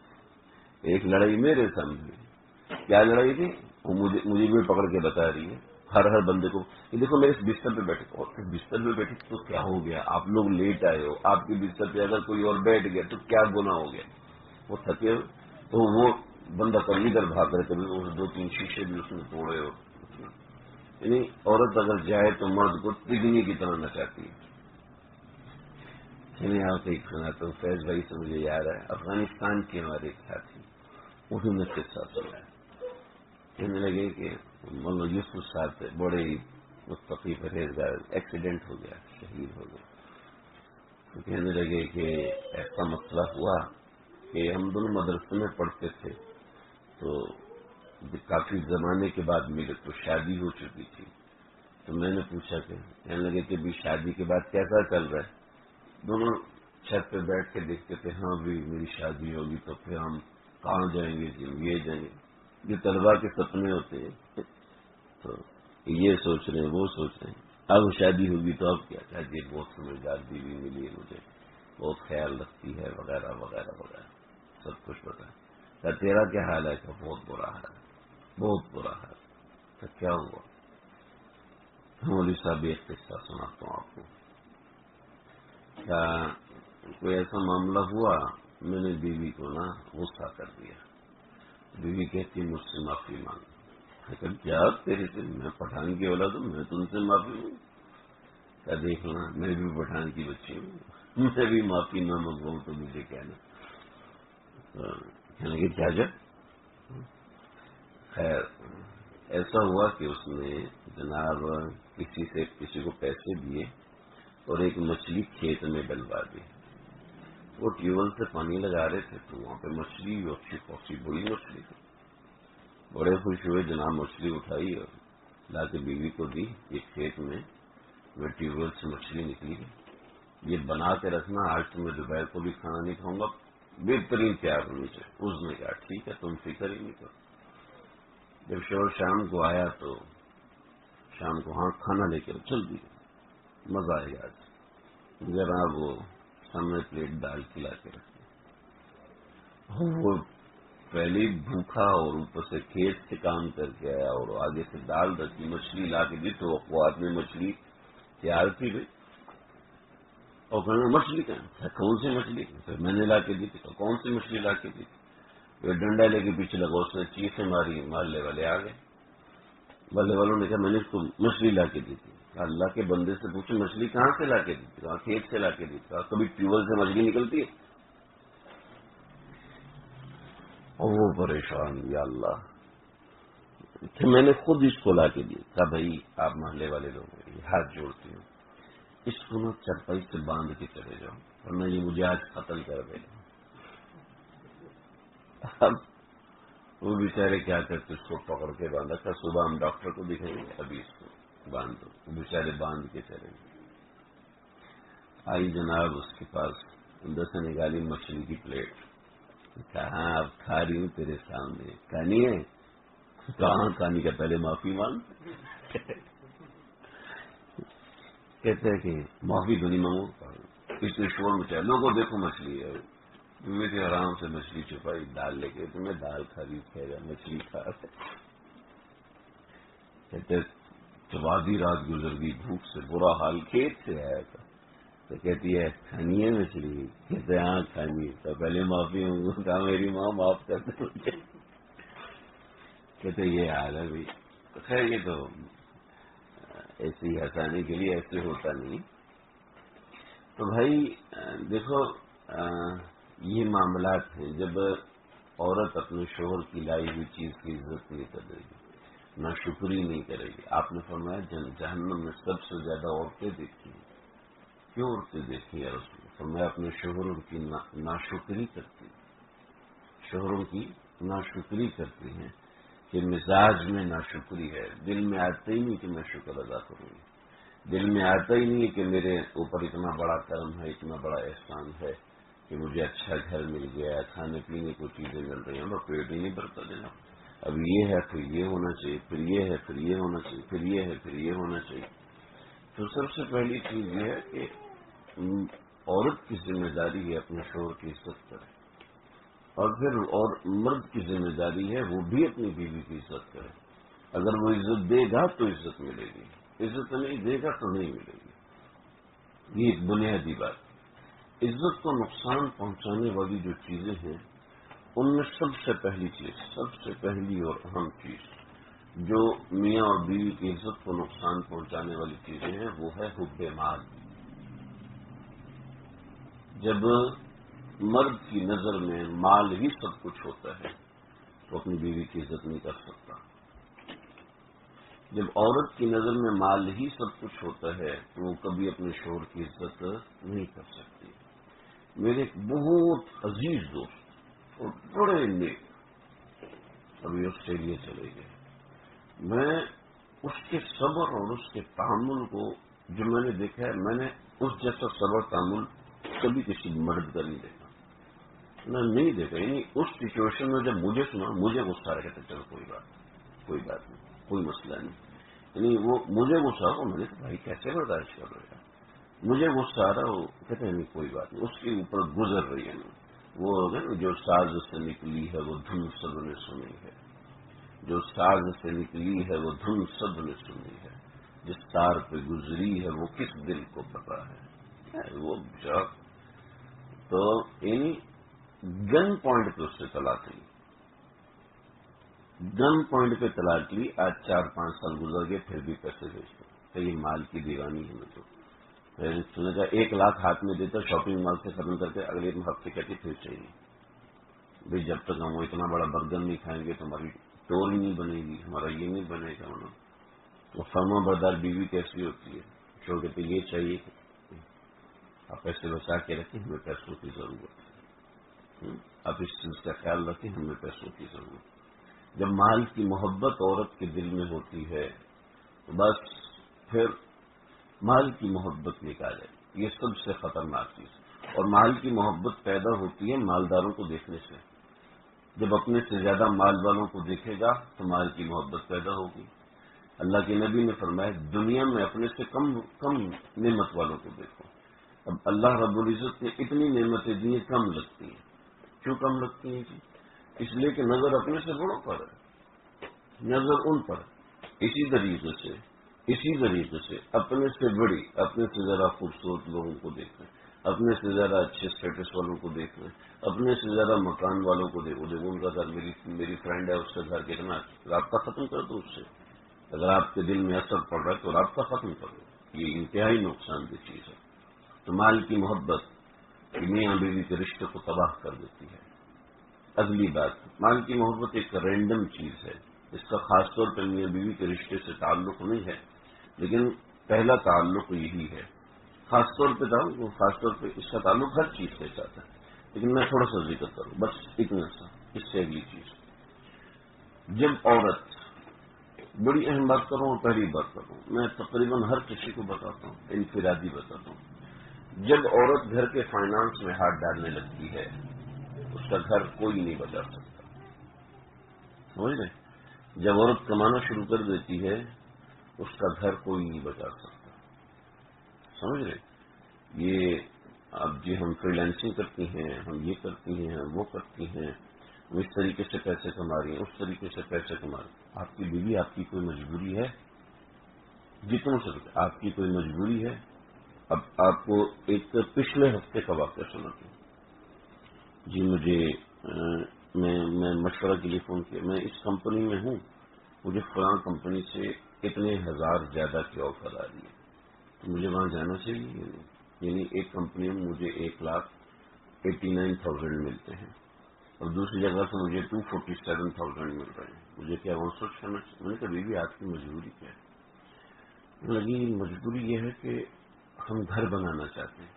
ایک لڑائی میرے سامنے ہوئی. کیا لڑائی تھی وہ مجھے بھی پکڑ کے بتا رہی ہے ہر بندے کو کہ دیکھو میں اس بستر پہ بیٹھے. اور بستر پہ بیٹھے تو کیا ہو گیا، آپ لوگ لیٹ آئے ہو، آپ کے بستر پہ اگر کوئی اور بیٹھ گیا تو کیا گناہ ہو گیا. وہ تھکے تو وہ بندہ کبھی ادھر بھاگ رہے، کبھی 2-3 شیشے بھی اس نے توڑے. اور یعنی عورت اگر جائے تو مرد کو تگنی کی طرح نچاتی ہے. میں آپ کو ایک سناتا ہوں، فیض بھائی سے مجھے یاد ہے افغانستان کے ہمارے ایک ساتھی، انہوں نے قصہ سنا. کہنے لگے کہ مولو یوسف صاحب بڑے متقی پرہیزگار، ایکسیڈنٹ ہو گیا، شہید ہو گیا. تو کہنے لگے کہ ایسا مسئلہ ہوا کہ ہم دونوں مدرسے میں پڑھتے تھے تو کافی زمانے کے بعد میرے تو شادی ہو چکی تھی. تو میں نے پوچھا کہ کہنے لگے کہ بھی شادی کے بعد کیسا چل رہا ہے. دونوں چھت پہ بیٹھ کے دیکھتے تھے ہاں بھی میری شادی ہوگی تو پھر ہم کہاں جائیں گے جی یہ جائیں گے. یہ طلبا کے سپنے ہوتے ہیں تو یہ سوچ رہے ہیں وہ سوچ رہے ہیں. اب شادی ہوگی تو اب کیا جی بہت سمجھدار بیوی ملی ہے مجھے بہت خیال رکھتی ہے وغیرہ وغیرہ وغیرہ سب کچھ بتائیں. تیرا کیا حال ہے کہ بہت برا حال ہے بہت برا حال. تو کیا ہوا؟ مولوی صاحب ایک قصہ سناتا ہوں آپ کو. کیا کوئی ایسا معاملہ ہوا میں نے بیوی کو نا غصہ کر دیا. بیوی کہتی مجھ سے معافی مانگ. کیا تیرے سے میں پٹھان کی اولاد ہوں میں تم سے معافی ہوں. کیا دیکھنا میں بھی پٹھان کی بچی ہوں میں بھی معافی نہ منگواؤں تو مجھے کہنا. کہنے کہ کیا جا. خیر ایسا ہوا کہ اس نے جناب کسی کو پیسے دیے اور ایک مچھلی کھیت میں ڈلوا دی. وہ ٹیوبویل سے پانی لگا رہے تھے تو وہاں پہ مچھلی اچھی خوشی بڑی مچھلی تھی. بڑے خوش ہوئے جناب مچھلی اٹھائی اور لا کے بیوی کو دی. ایک کھیت میں ٹیوبویل سے مچھلی نکلی یہ بنا کے رکھنا آج تو میں دوپہر کو بھی کھانا نہیں کھاؤں گا بہترین تیار ہونی چاہیے. اس نے کہا ٹھیک ہے تم فکر ہی نہیں کرو. جب شور شام کو آیا تو شام کو ہاں کھانا لے کے چل دی مزہ آئے گا آج. جناب وہ سامنے پلیٹ دال کھلا کے رکھے. وہ پہلے بھوکھا اور اوپر سے کھیت سے کام کر کے آیا اور آگے سے دال رکھی مچھلی لا کے دی تو وہ آدمی مچھلی تیار تھی بھائی. اور کہنا مچھلی کون سی مچھلی پھر میں نے لا کے دی تھی تو کون سی مچھلی لا کے دی تھی. پھر ڈنڈا لے کے پیچھے لگا اس نے چیخیں ماری محلے والے آ گئے. محلے والوں نے کہا میں نے اس کو مچھلی لا کے دی تھی. اللہ کے بندے سے پوچھے مچھلی کہاں سے لا کے دی تھی. کہاں کھیت سے لا کے دی تھی. کبھی ٹیوبویل سے مچھلی نکلتی ہے. اور وہ پریشان یا اللہ کہ میں نے خود اس کو لا کے دی. کہا بھائی آپ محلے والے لوگ ہیں ہاتھ جوڑتی ہوں اس کو نا چرپائی سے باندھ کے چلے جاؤ ورنہ یہ مجھے آج قتل کر دے گا. اب وہ بیچارے کیا کرتے اس کو پکڑ کے باندھا تھا. صبح ہم ڈاکٹر کو دکھائیں گے ابھی اس کو باندھ دو. وہ بیچارے باندھ کے چلے گئے. آئی جناب اس کے پاس اندر سے نکالی مچھلی کی پلیٹ. کہاں اب کھا رہی ہوں تیرے سامنے. کہانی ہے کہاں کہانی کا پہلے معافی مانگ. کہتے ہیں کہ معافی تو نہیں مانگو اس نے شور مچایا لوگوں دیکھو مچھلی ہے. تمہیں آرام سے مچھلی چھپائی دال لے کے تمہیں دال کھا رہی کھائے گا مچھلی کھا. کہتے جب آدھی رات گزر گئی بھوک سے برا حال کھیت سے آیا تھا تو کہتی ہے کھانی ہے مچھلی. کہتے ہاں کھانی تو پہلے معافی ہوں کہا میری ماں معاف کر دے مجھے. کہتے یہ حال ہے بھائی. خیر یہ تو ایسی ہنسانے کے لیے ایسے ہوتا نہیں. تو بھائی دیکھو یہ معاملات ہیں جب عورت اپنے شوہر کی لائی ہوئی چیز کی عزت نہیں کرے گی نہ شکری نہیں کرے گی. آپ نے فرمایا جہنم میں سب سے زیادہ عورتیں دیکھی ہیں. کیوں عورتیں دیکھی ہے رسول فرمایا اپنے شوہروں کی ناشکری کرتی ہیں. شوہروں کی ناشکری کرتی ہیں کہ مزاج میں ناشکری ہے. دل میں آتا ہی نہیں کہ میں شکر ادا کروں گی. دل میں آتا ہی نہیں کہ میرے اوپر اتنا بڑا کرم ہے اتنا بڑا احسان ہے کہ مجھے اچھا گھر مل گیا ہے کھانے پینے کو چیزیں مل رہی ہیں. اور پیٹ ہی نہیں بھرتا دینا. اب یہ ہے پھر یہ ہونا چاہیے پھر یہ ہے پھر یہ ہونا چاہیے پھر یہ ہے پھر یہ ہونا چاہیے. تو سب سے پہلی چیز یہ ہے کہ عورت کی ذمہ داری ہے اپنے شوہر کی عزت کرے. اور پھر اور مرد کی ذمہ داری ہے وہ بھی اپنی بیوی کی عزت کرے. اگر وہ عزت دے گا تو عزت ملے گی. عزت نہیں دے گا تو نہیں ملے گی. یہ ایک بنیادی بات. عزت کو نقصان پہنچانے والی جو چیزیں ہیں ان میں سب سے پہلی چیز سب سے پہلی اور اہم چیز جو میاں اور بیوی کی عزت کو نقصان پہنچانے والی چیزیں ہیں وہ ہے حب مال. جب مرد کی نظر میں مال ہی سب کچھ ہوتا ہے تو اپنی بیوی کی عزت نہیں کر سکتا. جب عورت کی نظر میں مال ہی سب کچھ ہوتا ہے تو وہ کبھی اپنے شوہر کی عزت نہیں کر سکتی. میرے ایک بہت عزیز دوست اور بڑے نیک ابھی آسٹریلیا چلے گئے. میں اس کے صبر اور اس کے تحمل کو جو میں نے دیکھا ہے میں نے اس جیسا صبر تحمل کبھی کسی مرد کا نہیں دیکھا، نہیں دیکھا. یعنی اس سچویشن میں جب مجھے سنا مجھے غصہ آ رہا تھا، چلو کوئی بات نہیں، کوئی مسئلہ نہیں. یعنی وہ مجھے غصہ آ، میں نے کہا بھائی کیسے برداشت کر رہے ہیں، مجھے غصہ آ رہا، وہ کہتے ہیں نہیں کوئی بات نہیں، اس کے اوپر گزر رہی ہے. وہ جو ساز سے نکلی ہے وہ دھن سب نے سنی ہے، جو ساز سے نکلی ہے وہ دھن سب نے سنی ہے، جس تار پہ گزری ہے وہ کس دل کو پتا ہے. وہ تو یعنی گن پوائنٹ پہ اس سے طلاق لی، گن پوائنٹ پہ طلاق لی. آج 4-5 سال گزر گئے پھر بھی پیسے بھیجتے، تو یہ مال کی دیوانی ہے. میں تو سنے کا 1 لاکھ ہاتھ میں دیتا، شاپنگ مال سے ختم کر کے اگلے ہفتے کہتی پھر چاہیے. بھائی جب تک ہم وہ اتنا بڑا برگر نہیں کھائیں گے تو ہماری ٹور ہی نہیں بنے گی، ہمارا یہ نہیں بنے گا. وہ فرما بردار بیوی کیسی ہوتی ہے، چھوڑ کے یہ چاہیے کہ آپ پیسے بچا کے رکھیں، ہمیں پیسوں کی ضرورت ہے. آپ اس چیز کا خیال رکھیں، ہمیں پیسوں کی ضرورت ہے. جب مال کی محبت عورت کے دل میں ہوتی ہے تو بس پھر مال کی محبت نکالے، یہ سب سے خطرناک چیز. اور مال کی محبت پیدا ہوتی ہے مالداروں کو دیکھنے سے. جب اپنے سے زیادہ مال والوں کو دیکھے گا تو مال کی محبت پیدا ہوگی. اللہ کے نبی نے فرمایا دنیا میں اپنے سے کم نعمت والوں کو دیکھو. اب اللہ رب العزت نے اتنی نعمتیں دی کم لگتی ہیں. کیوں کم لگتی ہیں جی؟ اس لیے کہ نظر اپنے سے بڑوں پر ہے، نظر ان پر. اسی طریقے سے اپنے سے بڑی، اپنے سے زیادہ خوبصورت لوگوں کو دیکھیں، اپنے سے زیادہ اچھے اسٹیٹس والوں کو دیکھ لیں، اپنے سے زیادہ مکان والوں کو دیکھو. ان کا گھر میری فرینڈ ہے، اس کا گھر کتنا، رابطہ ختم کر دو اس سے. اگر آپ کے دل میں اثر پڑ رہا ہے تو رابطہ ختم کرو. یہ انتہائی نقصان دہ چیز ہے. تو مال کی محبت میاں بیوی کے رشتے کو تباہ کر دیتی ہے. اگلی بات، مال کی محبت ایک رینڈم چیز ہے، اس کا خاص طور پر میاں بیوی کے رشتے سے تعلق نہیں ہے، لیکن پہلا تعلق یہی ہے. خاص طور پہ اس کا تعلق ہر چیز سے چاہتا ہے، لیکن میں تھوڑا سا ذکر کروں بس اتنا سا. اس سے اگلی چیز، جب عورت، بڑی اہم بات کروں اور پہلی بات کروں، میں تقریباً ہر کسی کو بتاتا ہوں، انفرادی بتاتا ہوں. جب عورت گھر کے فائنانس میں ہاتھ ڈالنے لگتی ہے اس کا گھر کوئی نہیں بچا سکتا. سمجھ رہے؟ جب عورت کمانا شروع کر دیتی ہے اس کا گھر کوئی نہیں بچا سکتا. سمجھ رہے؟ یہ اب جی ہم فری لانسنگ کرتی ہیں، ہم یہ کرتی ہیں، ہم وہ کرتی ہیں، ہم اس طریقے سے پیسے کما رہی ہیں، اس طریقے سے پیسے کما رہی ہیں. آپ کی بیوی، آپ کی کوئی مجبوری ہے؟ جتنوں سے آپ کی کوئی مجبوری ہے؟ اب آپ کو ایک پچھلے ہفتے کا واقعہ سناتا ہوں. جی میں مشورہ کے لیے فون کیا. میں اس کمپنی میں ہوں، مجھے فلاں کمپنی سے اتنے ہزار زیادہ کی آفر آ رہی ہے، تو مجھے وہاں جانا چاہیے. یعنی ایک کمپنی میں مجھے 1,89,000 ملتے ہیں اور دوسری جگہ سے مجھے 247,000 مل رہے ہیں. مجھے کیا وہاں سوچ کرنا چاہیے؟ میں نے کہا بیوی آپ کی مجبوری کیا ہے؟ لگی مجبوری یہ ہے کہ ہم گھر بنانا چاہتے ہیں.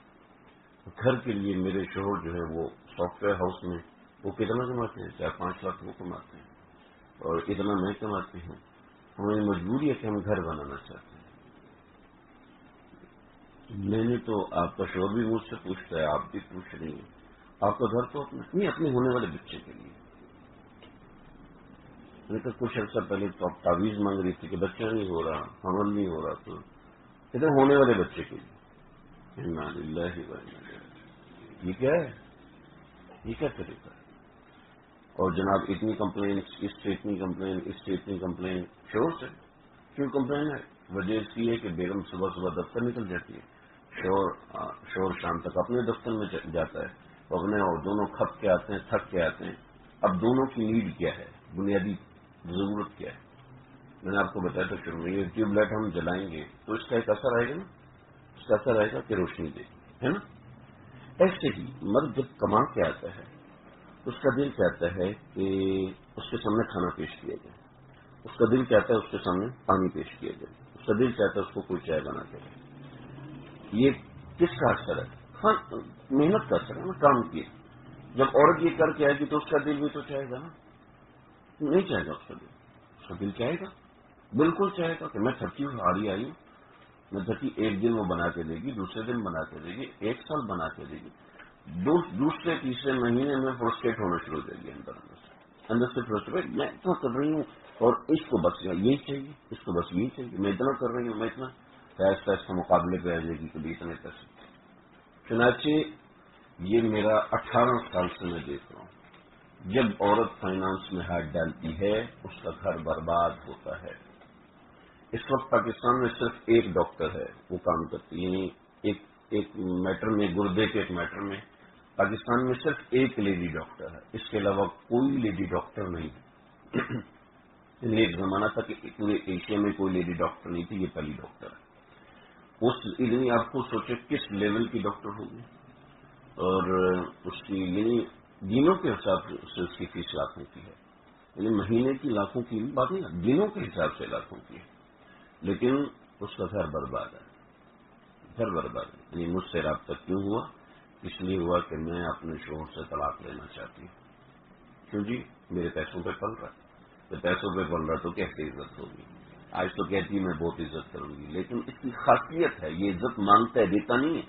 گھر کے لیے میرے شوہر جو ہے وہ سافٹ ویئر ہاؤس میں وہ کتنا کماتے ہیں؟ 4-5 لاکھ وہ کماتے ہیں اور اتنا میں کماتی ہوں. ہماری مجبوری ہے کہ ہم گھر بنانا چاہتے ہیں. میں نے تو آپ کا شوہر بھی مجھ سے پوچھتا ہے، آپ بھی پوچھ رہی ہیں، آپ کا گھر تو نہیں اپنے ہونے والے بچے کے لیے. میں نے کہا کچھ عرصہ پہلے تو آپ تعویذ مانگ رہی تھی کہ بچہ نہیں ہو رہا، حمل نہیں ہو رہا، تو ادھر ہونے والے بچے کے لیے. انا للہ و انا الیہ راجعون. یہ کیا ہے؟ یہ کیا طریقہ ہے؟ اور جناب اتنی کمپلین، اس سے اتنی کمپلین، اس سے اتنی کمپلین. شوہر سے کیوں کمپلین ہے؟ وجہ اس کی ہے کہ بیگم صبح صبح دفتر نکل جاتی ہے، شوہر شام تک اپنے دفتر میں جاتا ہے، اپنے اور دونوں کھپ کے آتے ہیں، تھک کے آتے ہیں. اب دونوں کی نیڈ کیا ہے، بنیادی ضرورت کیا ہے؟ میں نے آپ کو بتایا تھا شروع میں، یہ ٹیوب لائٹ ہم جلائیں گے تو اس کا ایک اثر آئے گا نا، اس کا اثر آئے گا کہ روشنی دے گی، ہے نا؟ ایسے ہی مرد جب کما کے آتا ہے اس کا دل چاہتا ہے کہ اس کے سامنے کھانا پیش کیا جائے، اس کا دل چاہتا ہے اس کے سامنے پانی پیش کیا جائے، اس کا دل چاہتا ہے اس کو کوئی چائے بنا کے دے. یہ کس کا اثر ہے؟ ہاں، محنت کا اثر ہے نا، کام کیے. جب عورت یہ کر کے آئے گی تو اس کا دل بھی تو چاہے گا نا. نہیں چاہے گا اس کا دل چاہے گا، بالکل چاہے گا کہ میں تھکی ہوں، آئی ہوں، میں کہ ایک دن وہ بنا کے دے گی، دوسرے دن بنا کے دے گی، 1 سال بنا کے دے گی، دوسرے تیسرے مہینے میں فرسٹریٹ ہونا شروع ہو جائے گی اندر سے فرسٹریٹ، میں اتنا کر رہی ہوں اور اس کو بس یہی چاہیے، اس کو بس یہی چاہیے، میں اتنا کر رہی ہوں، میں اتنا آہستہ آہستہ مقابلے پہ آ جائے گی کبھی اتنے پیسے۔ چنانچہ یہ میرا 18 سال سے میں دیکھ رہا ہوں، جب عورت فائنانس میں ہاتھ ڈالتی ہے اس کا گھر برباد ہوتا ہے۔ اس وقت پاکستان میں صرف ایک ڈاکٹر ہے وہ کام کرتی، یعنی ایک میٹر میں، گردے کے ایک میٹر میں پاکستان میں صرف ایک لیڈی ڈاکٹر ہے، اس کے علاوہ کوئی لیڈی ڈاکٹر نہیں ہے۔ یعنی ایک زمانہ تھا کہ پورے ایشیا میں کوئی لیڈی ڈاکٹر نہیں تھی، یہ پہلی ڈاکٹر ہے۔ یعنی آپ کو سوچے کس لیول کی ڈاکٹر ہوگی، اور اس کی یعنی دنوں کے حساب سے اس کی فیس لاکھوں کی ہے، یعنی مہینے کی لاکھوں کی بات نہیں، دنوں کے حساب سے لاکھوں کی ہے، لیکن اس کا گھر برباد ہے، گھر برباد ہے۔ یعنی مجھ سے رابطہ کیوں ہوا؟ اس لیے ہوا کہ میں اپنے شوہر سے طلاق لینا چاہتی ہوں۔ کیوں جی؟ میرے پیسوں پہ پل رہا ہے، تو پیسوں پہ پل رہا تو کیسے عزت ہوگی؟ آج تو کہتی میں بہت عزت کروں گی، لیکن اس کی خاصیت ہے، یہ عزت مانگتا ہے، دیتا نہیں ہے،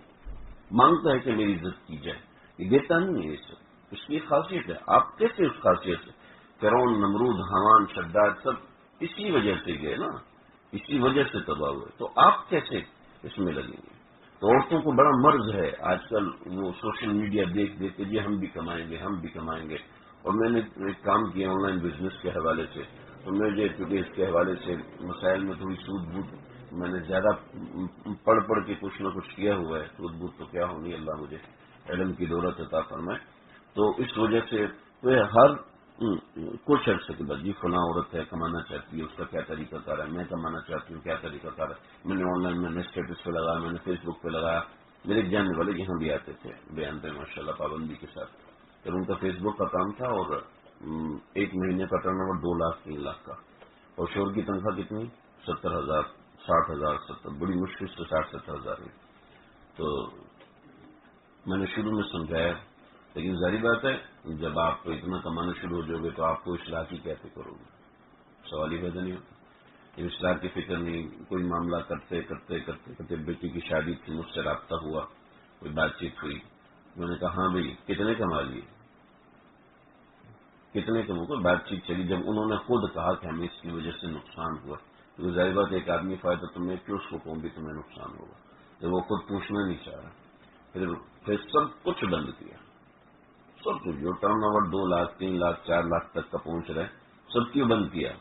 مانگتا ہے کہ میری عزت کی جائے، یہ دیتا نہیں ہے عزت، اس کی خاصیت ہے۔ آپ کیسے اس خاصیت سے؟ فرعون، نمرود، حامان، شداد سب اسی وجہ سے گئے نا، اسی وجہ سے تباہ ہوئے، تو آپ کیسے اس میں لگیں گے؟ تو عورتوں کو بڑا مرض ہے آج کل، وہ سوشل میڈیا دیکھ دیکھ کے جی ہم بھی کمائیں گے، ہم بھی کمائیں گے۔ اور میں نے ایک کام کیا آن لائن بزنس کے حوالے سے، تو مجھے چونکہ اس کے حوالے سے مسائل میں تھوڑی سود بوت میں نے زیادہ پڑھ کے کچھ نہ کچھ کیا ہوا ہے، سود بوت تو کیا ہونی، اللہ مجھے علم کی دولت عطا فرمائے۔ تو اس وجہ سے ہر کچھ عرصے کے بعد جی فلاں عورت ہے، کمانا چاہتی ہے، اس کا کیا طریقہ کار ہے، میں کمانا چاہتی ہوں، کیا طریقہ کار ہے۔ میں نے آن لائن، میں نے اسٹیٹس پہ لگایا، میں نے فیس بک پہ لگایا، میرے جاننے والے یہاں بھی آتے تھے بیان پہ ماشاء اللہ پابندی کے ساتھ، پھر ان کا فیس بک کا کام تھا، اور ایک مہینے کا ٹرن اوور 2 لاکھ 3 لاکھ کا، اور شوہر کی تنخواہ کتنی؟ 70,000 60,000 بڑی مشکل سے 60-70,000 ہوئی۔ تو میں نے شروع میں سمجھایا، لیکن ظاہری بات ہے جب آپ اتنا کمانا شروع ہو جاؤ گے تو آپ کو اصلاح کی کیسے کرو گے؟ سوال ہی پیدا نہیں ہوتا۔ اصلاح کی فکر نہیں، کوئی معاملہ کرتے کرتے کرتے کرتے بیٹی کی شادی تھی، مجھ سے رابطہ ہوا، کوئی بات چیت ہوئی، میں نے کہا ہاں بھائی کتنے کما لیے، کتنے کموں کو بات چیت چلی، جب انہوں نے خود کہا کہ ہمیں اس کی وجہ سے نقصان ہوا، تو ظاہر بات ایک آدمی فائدہ تو میں کیوں اس کو کہوں بھی تمہیں نقصان ہوگا، جب وہ خود پوچھنا نہیں چاہ رہا، پھر سب کچھ بند کیا، سب کچھ جو ٹرن اوور 2 لاکھ 3 لاکھ 4 لاکھ تک کا پہنچ رہا ہے سب کیوں بند کیا۔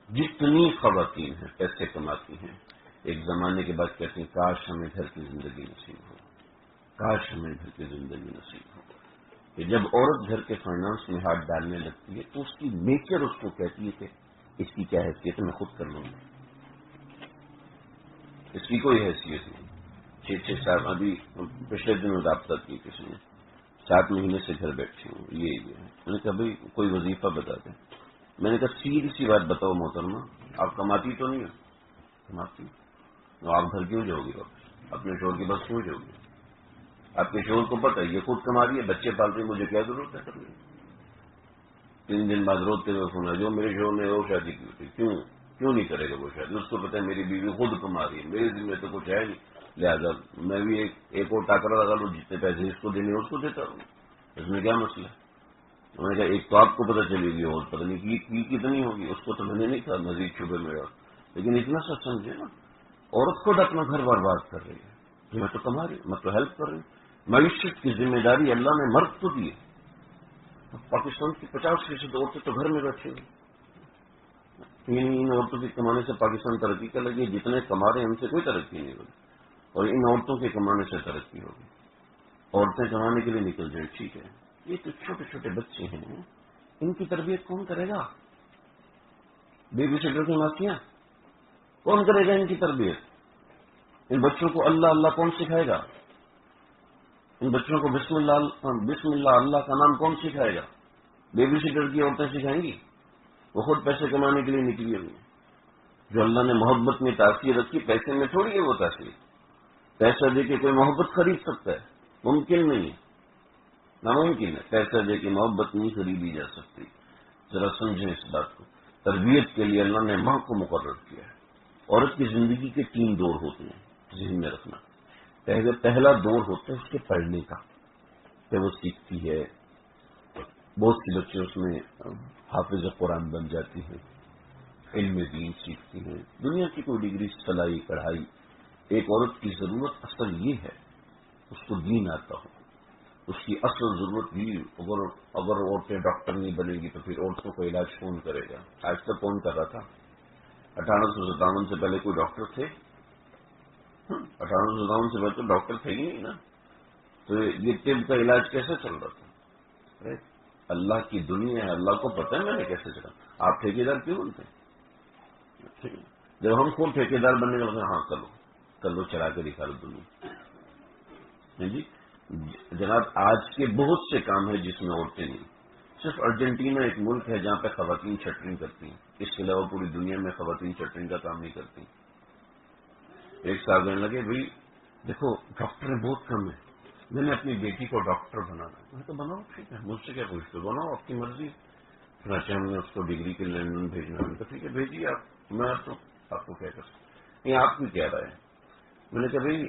جتنی خواتین ہیں پیسے کماتی ہیں، ایک زمانے کے بعد کہتی ہیں کاش ہمیں گھر کی زندگی نصیب ہو، کاش ہمیں گھر کی زندگی نصیب ہو۔ کہ جب عورت گھر کے فائنانس میں ہاتھ ڈالنے لگتی ہے تو اس کی نیچر اس کو کہتی ہے کہ اس کی کیا حیثیت ہے، میں خود کر لوں گا، اس کی کوئی حیثیت نہیں۔ 6 سال ابھی پچھلے دنوں رابطہ کی کسی نے، 7 مہینے سے گھر بیٹھی ہوں، یہ میں نے کہا بھائی کوئی وظیفہ بتا دیں۔ میں نے کہا سیدھی سی بات بتاؤ محترمہ، آپ کماتی تو نہیں ہو؟ کماتی تو آپ گھر کیوں جاؤ گی واپس؟ اپنے شوہر کے پاس کیوں جاؤ گی؟ آپ کے شوہر کو پتہ ہے یہ خود کما رہی ہے، بچے پال رہی ہے، مجھے کیا ضرورت ہے کرنے کی؟ 3 دن بعد روتے ہوئے فون جو میرے شوہر نے وہ شادی کی تھی، کیوں نہیں کرے گا وہ شادی؟ اس کو پتہ ہے میری بیوی خود کما رہی ہے، میرے ذمہ تو کچھ ہے نہیں، لہٰذا میں بھی ایک اور ٹاکرا لگا لوں، جتنے پیسے اس کو دینے اس کو دیتا ہوں، اس میں کیا مسئلہ ہے؟ میں نے کہا ایک تو آپ کو پتہ چلے گی اور پتہ نہیں کی کتنی ہوگی، اس کو تو میں نے نہیں کہا مزید شبے میں، لیکن اتنا سا سمجھے نا، عورت خود اپنا گھر برباد کر رہی ہے، میں تو کما رہی ہوں، میں تو ہیلپ کر رہی ہوں۔ معیشت کی ذمہ داری اللہ نے مرد کو دی ہے۔ پاکستان کی 50% عورتیں تو گھر میں بیٹھی ہوئی، ان عورتوں کے کمانے سے پاکستان ترقی کر لگی، جتنے کما رہے ہیں ان سے کوئی ترقی نہیں ہوگی، اور ان عورتوں کے کمانے سے ترقی ہوگی۔ عورتیں کمانے کے لیے نکل جائیں ٹھیک ہے، یہ تو چھوٹے چھوٹے بچے ہیں، ان کی تربیت کون کرے گا؟ بیبی سیٹر کی ماسیاں کون کرے گا ان کی تربیت؟ ان بچوں کو اللہ اللہ کون سکھائے گا؟ ان بچوں کو بسم اللہ اللہ کا نام کون سکھائے گا؟ بیبی سیٹر کی عورتیں سکھائیں گی؟ وہ خود پیسے کمانے کے لیے نکلی ہوئی ہیں۔ جو اللہ نے محبت میں تاثیر رکھی، پیسے میں تھوڑی ہے وہ تاثیر، پیسہ دے کے کوئی محبت خرید سکتا ہے؟ ممکن نہیں ہے، ناممکن ہے، پیسہ دے کے محبت نہیں خریدی جا سکتی۔ ذرا سمجھیں اس بات کو، تربیت کے لیے اللہ نے ماں کو مقرر کیا ہے، عورت کی زندگی کے 3 دور ہوتے ہیں، ذہن میں رکھنا۔ پہلا دور ہوتا ہے اس کے پڑھنے کا، کہ وہ سیکھتی ہے، بہت سی بچے اس میں حافظ قرآن بن جاتی ہیں، علم دین سیکھتی ہیں، دنیا کی کوئی ڈگری، سلائی کڑھائی۔ ایک عورت کی ضرورت اصل یہ ہے اس کو دین آتا ہو، اس کی اصل ضرورت یہ، اگر عورتیں ڈاکٹر نہیں بنے گی تو پھر عورتوں کو علاج کون کرے گا؟ آج تک کون کر رہا تھا؟ 1857 سے پہلے کوئی ڈاکٹر تھے؟ 1857 سے پہلے تو ڈاکٹر تھے ہی نہیں نا، تو یہ طب کا علاج کیسے چل رہا تھا؟ اللہ کی دنیا ہے، اللہ کو پتہ ہے میں نے کیسے چلا۔ آپ ٹھیکیدار کیوں بنتے ہیں؟ جب ہم خود ٹھیکیدار بننے لگے، ہاں کلو چلا کے دکھا لو دنیا جی۔ جناب آج کے بہت سے کام ہیں جس میں عورتیں نہیں، صرف ارجنٹینا ایک ملک ہے جہاں پہ خواتین شٹرنگ کرتی ہیں، اس کے علاوہ پوری دنیا میں خواتین شٹرنگ کا کام نہیں کرتی۔ ایک صاحب کہنے لگے بھائی دیکھو ڈاکٹر بہت کم ہیں، میں نے اپنی بیٹی کو ڈاکٹر بنانا، میں تو بناؤ، ٹھیک ہے، مجھ سے کیا پوچھتے، بناؤ، آپ کی مرضی۔ چنانچہ ہم نے اس کو ڈگری کے لندن بھیجنا، تو ٹھیک ہے بھیجیے آپ، میں تو آپ کو کیا کر سکتا، یہ آپ کی کیا رائے ہے؟ میں نے کہا بھائی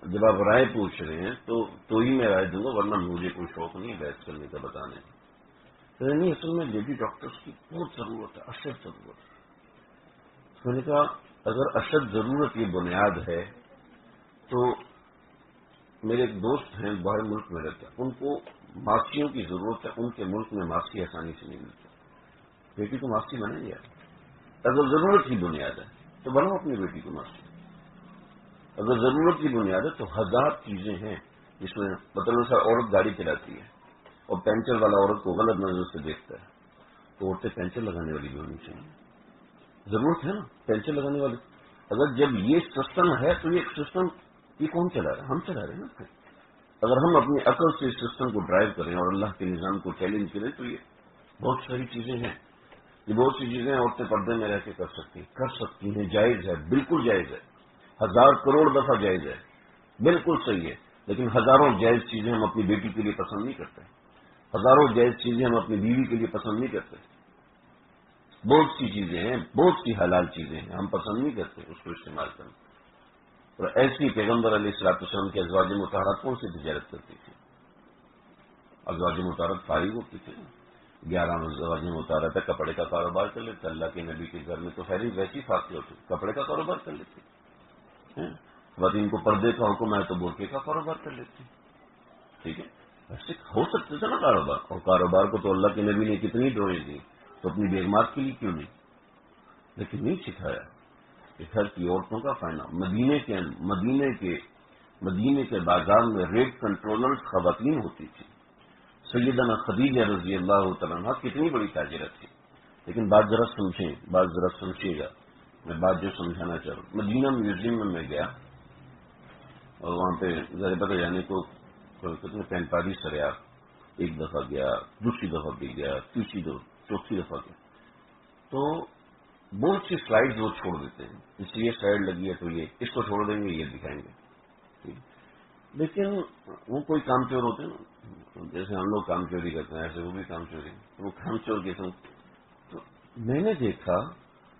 جب آپ رائے پوچھ رہے ہیں تو ہی میں رائے دوں گا، ورنہ مجھے کوئی شوق نہیں بحث کرنے کا، بتانے کا۔ نہیں، اصل میں لیڈی ڈاکٹرس کی بہت ضرورت ہے، اشد ضرورت ہے۔ میں نے کہا اگر اشد ضرورت یہ بنیاد ہے تو میرے ایک دوست ہیں باہر ملک میں رہتے ہیں، ان کو ماسیوں کی ضرورت ہے، ان کے ملک میں ماسی آسانی سے نہیں ملتی، بیٹی کو ماسی بنائیں گے؟ اگر ضرورت کی بنیاد ہے تو بناؤ اپنی بیٹی کو ماسی۔ اگر ضرورت کی بنیاد ہے تو 1000 چیزیں ہیں جس میں مطلب سر عورت گاڑی چلاتی ہے اور پینچر والا عورت کو غلط نظر سے دیکھتا ہے، تو عورتیں پینچر لگانے والی بھی ہونی چاہیے، ضرورت ہے نا پینچر لگانے والی۔ اگر جب یہ سسٹم ہے تو یہ سسٹم یہ کون چلا رہا ہے؟ ہم چلا رہے ہیں نا۔ اگر ہم اپنی عقل سے اس سسٹم کو ڈرائیو کریں اور اللہ کے نظام کو چیلنج کریں تو یہ بہت ساری چیزیں ہیں، یہ بہت سی چیزیں عورتیں پردے میں رہ کے کر سکتی ہیں، جائز ہے، بالکل جائز ہے، 1000 کروڑ دفعہ جائز ہے، بالکل صحیح ہے، لیکن ہزاروں جائز چیزیں ہم اپنی بیٹی کے لیے پسند نہیں کرتے، ہزاروں جائز چیزیں ہم اپنی بیوی کے لیے پسند نہیں کرتے۔ بہت سی چیزیں ہیں، بہت سی حلال چیزیں ہیں، ہم پسند نہیں کرتے اس کو استعمال کرنا۔ اور ایسی پیغمبر علیہ الصلوۃ والسلام کی ازواج مطہرات کون سی تجارت کرتی تھی؟ ازواج مطہرات فارغ ہوتی تھی، 11 ازواج مطہرات ہے، کپڑے کا کاروبار کر لیتے، اللہ کے نبی کے گھر میں تو خیر ویسی فاقی ہوتی، کپڑے کا کاروبار کر لیتے، خواتین کو پردے کا حکم ہے تو برقعے کا کاروبار کر لیتے، ٹھیک ہے، ایسے ہو سکتے تھا نا کاروبار، اور کاروبار کو تو اللہ کے نبی نے کتنی ڈوئیں دی، تو اپنی بیگمات کے لیے کیوں نہیں؟ لیکن نہیں سکھایا کہ گھر کی عورتوں کا فائدہ۔ مدینے کے بازار میں ریٹ کنٹرولر خواتین ہوتی تھی، سیدنا خدیجہ رضی اللہ تعالیٰ عنہا کتنی بڑی تاجرت تھی، لیکن بات ذرا سمجھیے گا، میں بات جو سمجھانا چاہ رہا ہوں۔ مدینہ میوزیم میں گیا اور وہاں پہ ذرا پتہ جانے کو کتنے 45 سریاب، ایک دفعہ گیا، دوسری دفعہ بھی گیا، تیسری دفعہ، چوتھی دفعہ گیا، تو بہت سی سلائیڈ وہ چھوڑ دیتے ہیں، اس لیے سلائیڈ لگی ہے تو یہ اس کو چھوڑ دیں گے، یہ دکھائیں گے، لیکن وہ کوئی کام چور ہوتے ہیں نا، جیسے ہم لوگ کام چوری کرتے ہیں ایسے وہ بھی کام چوری، وہ کام چور کے ساتھ۔ تو میں نے دیکھا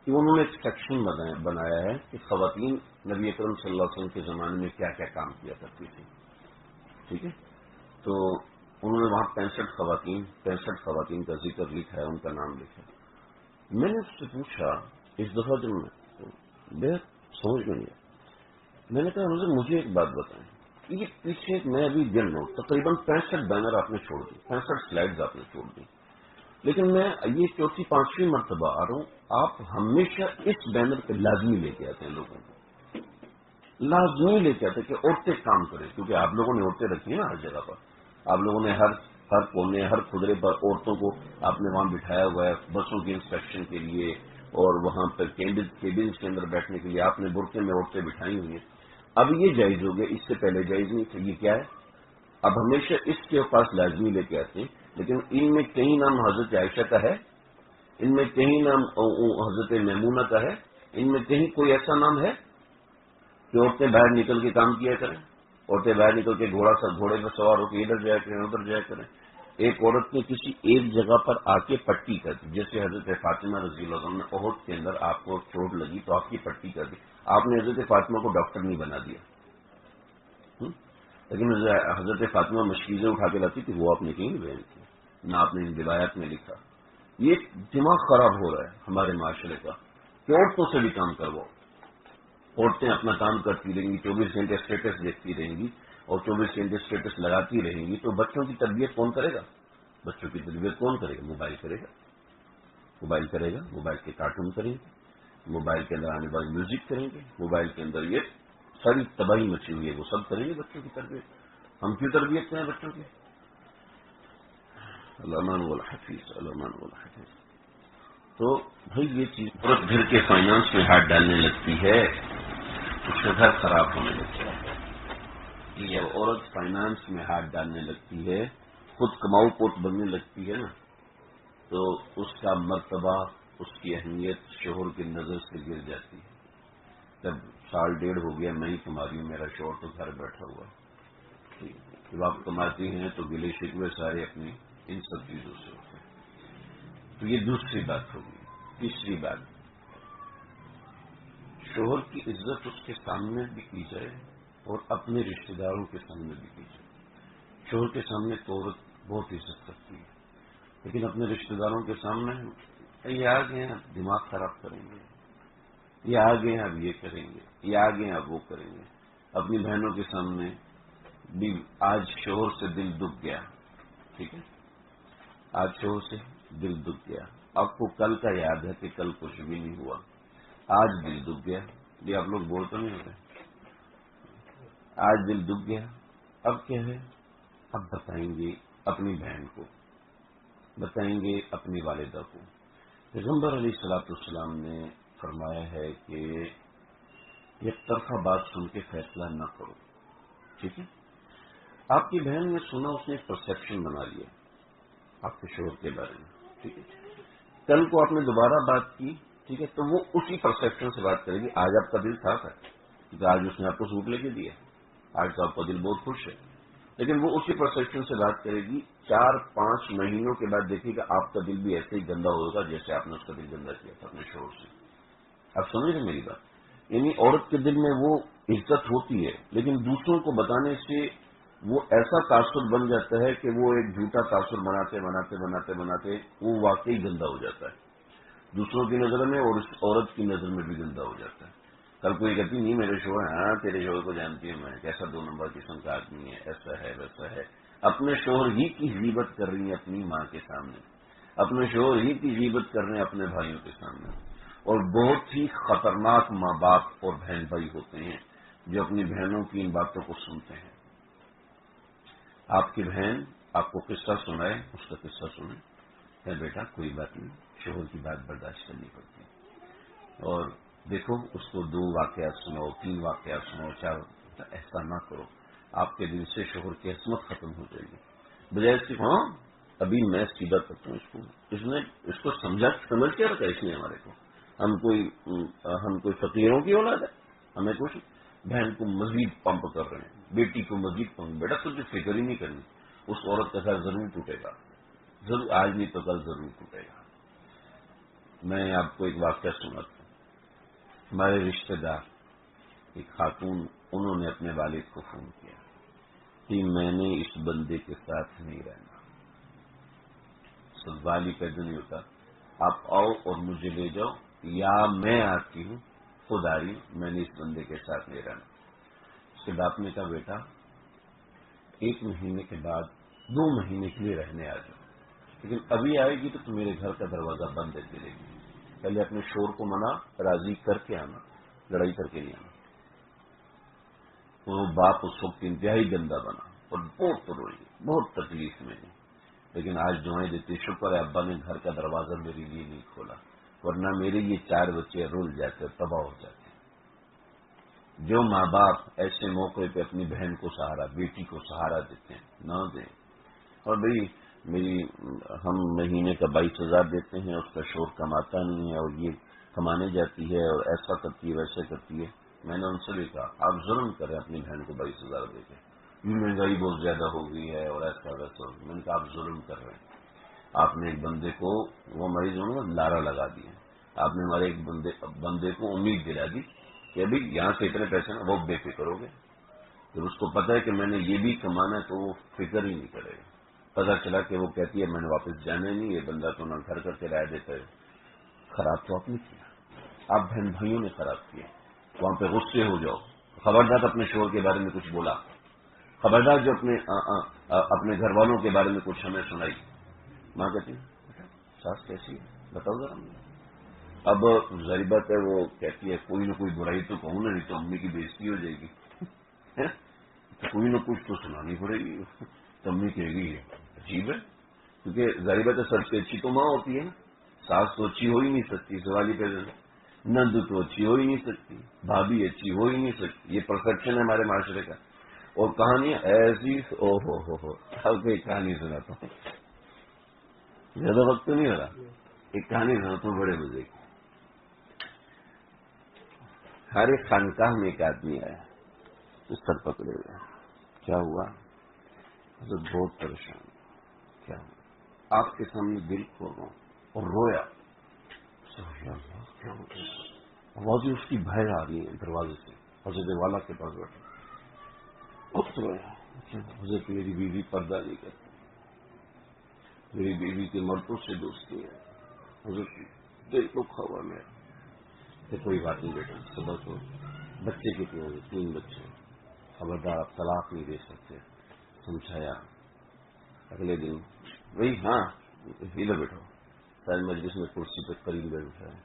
کہ انہوں نے ایک سیکشن بنایا ہے کہ خواتین نبی اکرم صلی اللہ علیہ وسلم کے زمانے میں کیا کیا کام کیا کرتی تھی، ٹھیک ہے، تو انہوں نے وہاں 65 خواتین کا ذکر لکھا ہے، ان کا نام لکھا ہے۔ میں نے اس سے پوچھا اس دفعہ جب میں سمجھ میں نہیں، میں نے کہا مجھے ایک بات بتائیں، یہ پیچھے میں ابھی گن رہا ہوں تقریباً 65 بینر آپ نے چھوڑ دی، 65 سلائڈز آپ نے چھوڑ دی، لیکن میں یہ 4تھی 5ویں مرتبہ آ رہا ہوں، آپ ہمیشہ اس بینر پہ لازمی لے کے آتے ہیں، لوگوں کو لازمی لے کے آتے کہ عورتیں کام کریں، کیونکہ آپ لوگوں نے عورتیں رکھی ہیں نا ہر جگہ پر، آپ لوگوں نے ہر کونے ہر خدرے پر عورتوں کو آپ نے وہاں بٹھایا ہوا ہے، بسوں کی انسپیکشن کے لیے اور وہاں پر کیبنز کے اندر بیٹھنے کے لیے آپ نے برقعے میں عورتیں بٹھائی ہوئی ہیں۔ اب یہ جائز ہو گیا، اس سے پہلے جائز نہیں تھا، یہ کیا ہے؟ اب ہمیشہ اس کے پاس لازمی لے کے آتے ہیں، لیکن ان میں کہیں نام حضرت عائشہ کا ہے، ان میں کہیں نام حضرت میمونہ کا ہے، ان میں کہیں کوئی ایسا نام ہے کہ عورتیں باہر نکل کے کام کیا کریں، عورتیں باہر نکل کے گھوڑے پر سوار ہو کے ادھر جایا کریں ادھر جایا کریں، ایک عورت نے کسی ایک جگہ پر آ کے پٹی کر دی، جیسے حضرت فاطمہ رضی اللہ عنہ نے احد کے اندر آپ کو چوٹ لگی تو آپ کی پٹی کر دی، آپ نے حضرت فاطمہ کو ڈاکٹر نہیں بنا دیا، لیکن حضرت فاطمہ مشکیزیں اٹھا کے لاتی تھی، وہ آپ نے کہیں نہیں بیان کی، نہ آپ نے ان روایات میں لکھا۔ یہ دماغ خراب ہو رہا ہے ہمارے معاشرے کا کہ عورتوں سے بھی کام کرواؤ، عورتیں اپنا کام کرتی رہیں گی، 24 گھنٹے اسٹیٹس دیکھتی رہیں گی اور 24 گھنٹے اسٹیٹس لگاتی رہیں گی، تو بچوں کی تربیت کون کرے گا؟ بچوں کی تربیت کون کرے گا؟ موبائل کرے گا، موبائل کرے گا، موبائل کے کارٹون کریں گے، موبائل کے اندر آنے والی میوزک کریں گے، موبائل کے اندر یہ ساری تباہی مچی ہوئی ہے، وہ سب کریں گے بچوں کی تربیت۔ ہم کیوں تربیت کریں بچوں کی؟ علمان والحفیظ، علمان والحفیظ۔ تو بھائی یہ چیز عورت گھر کے فائنانس میں ہاتھ ڈالنے لگتی ہے، اس کا گھر خراب ہونے لگتا ہے۔ جب عورت فائنانس میں ہاتھ ڈالنے لگتی ہے، خود کماؤ پوت بننے لگتی ہے نا، تو اس کا مرتبہ، اس کی اہمیت شوہر کی نظر سے گر جاتی ہے۔ جب سال ڈیڑھ ہو گیا میں ہی کما رہی ہوں، میرا شوہر تو گھر بیٹھا ہوا ہے، جب آپ کماتی ہیں تو گلے شکوے سارے اپنی ان سب چیزوں سے ہوتے ہیں۔ تو یہ دوسری بات ہوگی۔ تیسری بات، شوہر کی عزت اس کے سامنے بھی کی جائے اور اپنے رشتہ داروں کے سامنے بھی کی جائے۔ شوہر کے سامنے تو عورت بہت عزت کرتی ہے، لیکن اپنے رشتہ داروں کے سامنے یہ آ گئے ہیں اب دماغ خراب کریں گے، یہ آ گئے ہیں اب یہ کریں گے، یہ آ گئے ہیں اب وہ کریں گے۔ اپنی بہنوں کے سامنے بھی آج شوہر سے دل دکھ گیا، ٹھیک ہے، آج شوہر سے دل دکھ گیا، آپ کو کل کا یاد ہے کہ کل کچھ بھی نہیں ہوا، آج دل دکھ گیا، یہ آپ لوگ بول تو نہیں ہوتے، آج دل دکھ گیا، اب کیا ہے؟ اب بتائیں گے اپنی بہن کو، بتائیں گے اپنی والدہ کو۔ پیغمبر علیہ الصلوۃ والسلام نے فرمایا ہے کہ ایک طرفہ بات سن کے فیصلہ نہ کرو، ٹھیک ہے؟ آپ کی بہن نے سنا، اس نے ایک پرسیپشن بنا لیا آپ کے شوہر کے بارے میں، ٹھیک ہے، کل کو آپ نے دوبارہ بات کی، ٹھیک ہے، تو وہ اسی پرسیپشن سے بات کرے گی۔ آج آپ کا دل صاف ہے کیونکہ آج اس نے آپ کو سوٹ لے کے دیا، آج تو آپ کا دل بہت خوش ہے، لیکن وہ اسی پرسیپشن سے بات کرے گی۔ 4-5 مہینوں کے بعد دیکھیے گا آپ کا دل بھی ایسے ہی گندا ہوگا جیسے آپ نے اس کا دل گندا کیا تھا اپنے شوہر سے۔ آپ سمجھ رہے میری بات؟ یعنی عورت کے دل میں وہ عزت ہوتی ہے، لیکن دوسروں کو بتانے سے وہ ایسا تاثر بن جاتا ہے کہ وہ ایک جھوٹا تاثر بناتے بناتے بناتے بناتے وہ واقعی گندا ہو جاتا ہے دوسروں کی نظر میں، اور اس عورت کی نظر میں بھی گندا ہو جاتا ہے۔ کل کوئی کہتی نہیں میرے شوہر، ہاں تیرے شوہر کو جانتی ہوں میں، کیسا 2 نمبر قسم کا آدمی ہے، ایسا ہے ویسا ہے۔ اپنے شوہر ہی کی غیبت کر رہی ہیں اپنی ماں کے سامنے، اپنے شوہر ہی کی غیبت کر رہے ہیں اپنے بھائیوں کے سامنے۔ اور بہت ہی خطرناک ماں باپ اور بہن بھائی ہوتے ہیں جو اپنی بہنوں کی ان باتوں کو سنتے ہیں۔ آپ کی بہن آپ کو قصہ سنائے، اس کا قصہ سنیں کہ بیٹا کوئی بات نہیں، شوہر کی بات برداشت کرنی پڑتی ہے، اور دیکھو اس کو 2 واقعات سناؤ، 3 واقعات سناؤ، 4، ایسا نہ کرو، آپ کے دل سے شوہر کی عصمت ختم ہو جائے گی۔ بجائے اس کی ہاں ابھی میں سیدھا کرتا ہوں اس کو، اس کو سمجھ کے رکھا اس نے ہمارے کو، ہم کوئی فقیروں کی اولاد ہے، ہمیں کچھ بہن کو مزید پمپ کر رہے ہیں، بیٹی کو مزید پمپ، بیٹا تجھے فکر ہی نہیں کرنی، اس عورت کا گھر ضرور ٹوٹے گا، ضرور، آج نہیں تو کل ضرور ٹوٹے گا۔ میں آپ کو ایک واقعہ سناتا ہوں۔ ہمارے رشتہ دار ایک خاتون، انہوں نے اپنے والد کو فون کیا کہ میں نے اس بندے کے ساتھ نہیں رہنا، سوال ہی پیدا نہیں ہوتا، آپ آؤ اور مجھے لے جاؤ، یا میں آتی ہوں، خود آ رہی ہوں، میں نے اس بندے کے ساتھ نہیں رہنا۔ اس کے باپ نے کہا بیٹا 1 مہینے کے بعد 2 مہینے کے لیے رہنے آ جاؤ، لیکن ابھی آئے گی تو میرے گھر کا دروازہ بند ہے دے گی، پہلے اپنے شور کو راضی کر کے آنا، لڑائی کر کے نہیں آنا۔ وہ باپ اس وقت انتہائی گندا بنا اور بہت روئی، بہت تکلیف میں، لیکن آج دعائیں دیتے شکر ہے ابا نے گھر کا دروازہ میرے لیے نہیں کھولا، ورنہ میرے یہ 4 بچے رول جاتے، تباہ ہو جاتے۔ جو ماں باپ ایسے موقع پہ اپنی بہن کو سہارا، بیٹی کو سہارا دیتے ہیں، نہ دیں۔ اور بھئی ہم مہینے کا 22,000 دیتے ہیں، اس کا شوہر کماتا نہیں ہے اور یہ کمانے جاتی ہے اور ایسا کرتی ہے ویسے کرتی ہے، میں نے ان سے بھی کہا آپ ظلم کریں اپنی بہن کو 22,000 دے کے، مہنگائی بہت زیادہ ہو گئی ہے اور ایسا ویسا. میں نے کہا آپ ظلم کر رہے ہیں. آپ نے ایک بندے کو، وہ مریض ہونا لارا لگا دیا. آپ نے ہمارے ایک بندے کو امید دلا دی کہ ابھی یہاں سے اتنے پیسے نا وہ بے فکر ہو گئے. جب اس کو پتا ہے کہ میں نے یہ بھی کمانا ہے تو وہ فکر ہی نہیں کرے گا. پتا چلا کہ وہ کہتی ہے میں نے واپس جانا ہی نہیں، یہ بندہ تو نہ گھر کر کے رائے دیتا ہے. خراب تو آپ نے کیا، آپ بہن بھائیوں نے خراب کیا. وہاں پہ غصے ہو جاؤ. خبردار اپنے شوہر کے بارے میں کچھ بولا، خبردار جو اپنے گھر والوں کے بارے میں کچھ ہمیں سنائی. ماں کہتی ساس کیسی ہے بتاؤ ذرا. اب ظاہر بات ہے وہ کہتی ہے کوئی نہ کوئی برائی تو کہوں نا، نہیں تو امی کی بےزتی ہو جائے گی. تو کوئی نہ کچھ تو سنانی پڑے گی. تو امی کہے گی عجیب ہے، کیونکہ ظاہر بات ہے سب سے اچھی تو ماں ہوتی ہے نا. ساس تو اچھی ہو ہی نہیں سکتی، سوال ہی پیدا. نند تو اچھی ہو ہی نہیں سکتی، بھابھی اچھی ہو ہی نہیں سکتی. یہ پرسپشن ہے ہمارے معاشرے کا. اور کہانیاں ایسی او ہو اب ایک کہانی سناتا ہوں، زیادہ وقت تو نہیں ہو رہا. ایک کہانی سناتا ہوں بڑے مزے کی. ہر ایک خانقاہ میں ایک آدمی آیا، اس سر پکڑے ہوئے. کیا ہوا؟ حضرت بہت پریشان. کیا ہوا؟ آپ کے سامنے دل کھول رہا ہوں. اور رویا. کیا ہو گیا؟ آوازیں اس کی باہر آ رہی ہیں دروازے سے. حضرت والا کے پاس بیٹھا بہت رویا. حضرت میری بیوی پردہ نہیں کرتی، میری بیوی کے مردوں سے دوستی ہے. حضرت دل کو کھوا میرا. کہ کوئی بات نہیں بیٹا، صبح کو بچے کتنے ہوئے؟ 3 بچے. خبردار آپ طلاق نہیں دے سکتے. سمجھایا. اگلے دن وہی ہاں ادھر بیٹھو. ساری مجلس میں کرسی پہ قریب بیٹھا ہے.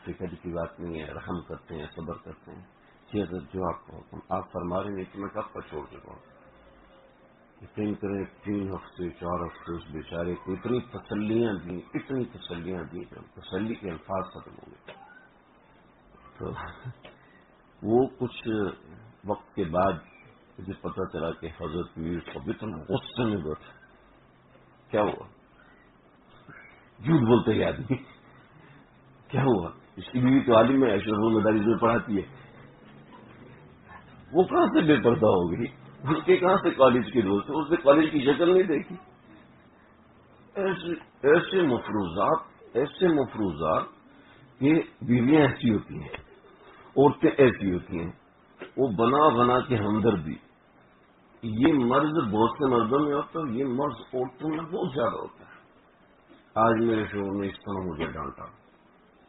فکر کی بات نہیں ہے، رحم کرتے ہیں، صبر کرتے ہیں. جی حضرت جو آپ کو حکم آپ فرما رہے ہیں کہ میں کب کا چھوڑ چکا ہوں. یقین کریں 3 ہفتے 4 ہفتے اس بیچارے کو اتنی تسلیاں دی، اتنی تسلیاں دی کہ تسلی کے الفاظ ختم ہو گئے. تو وہ کچھ وقت کے بعد مجھے پتا چلا کہ حضرت میر صاحب اتنا غصے میں بیٹھا. کیا ہوا؟ جھوٹ بولتے ہی آدمی. کیا ہوا؟ اس کی بیوی تو عالم ہے، اشرف المدارس میں پڑھاتی ہے. وہ کہاں سے بے پردہ ہو گئی؟ اس کے کہاں سے کالج کے دوست؟ اس نے کالج کی شکل نہیں دیکھی. ایسے مفروضات کہ بیویاں ایسی ہوتی ہیں، عورتیں ایسی ہوتی ہیں. وہ بنا بنا کے ہمدردی. یہ مرض بہت سے مردوں میں ہوتا ہے، یہ مرض عورتوں میں بہت زیادہ ہوتا ہے. آج میرے شوہر نے اس طرح مجھے ڈانٹا.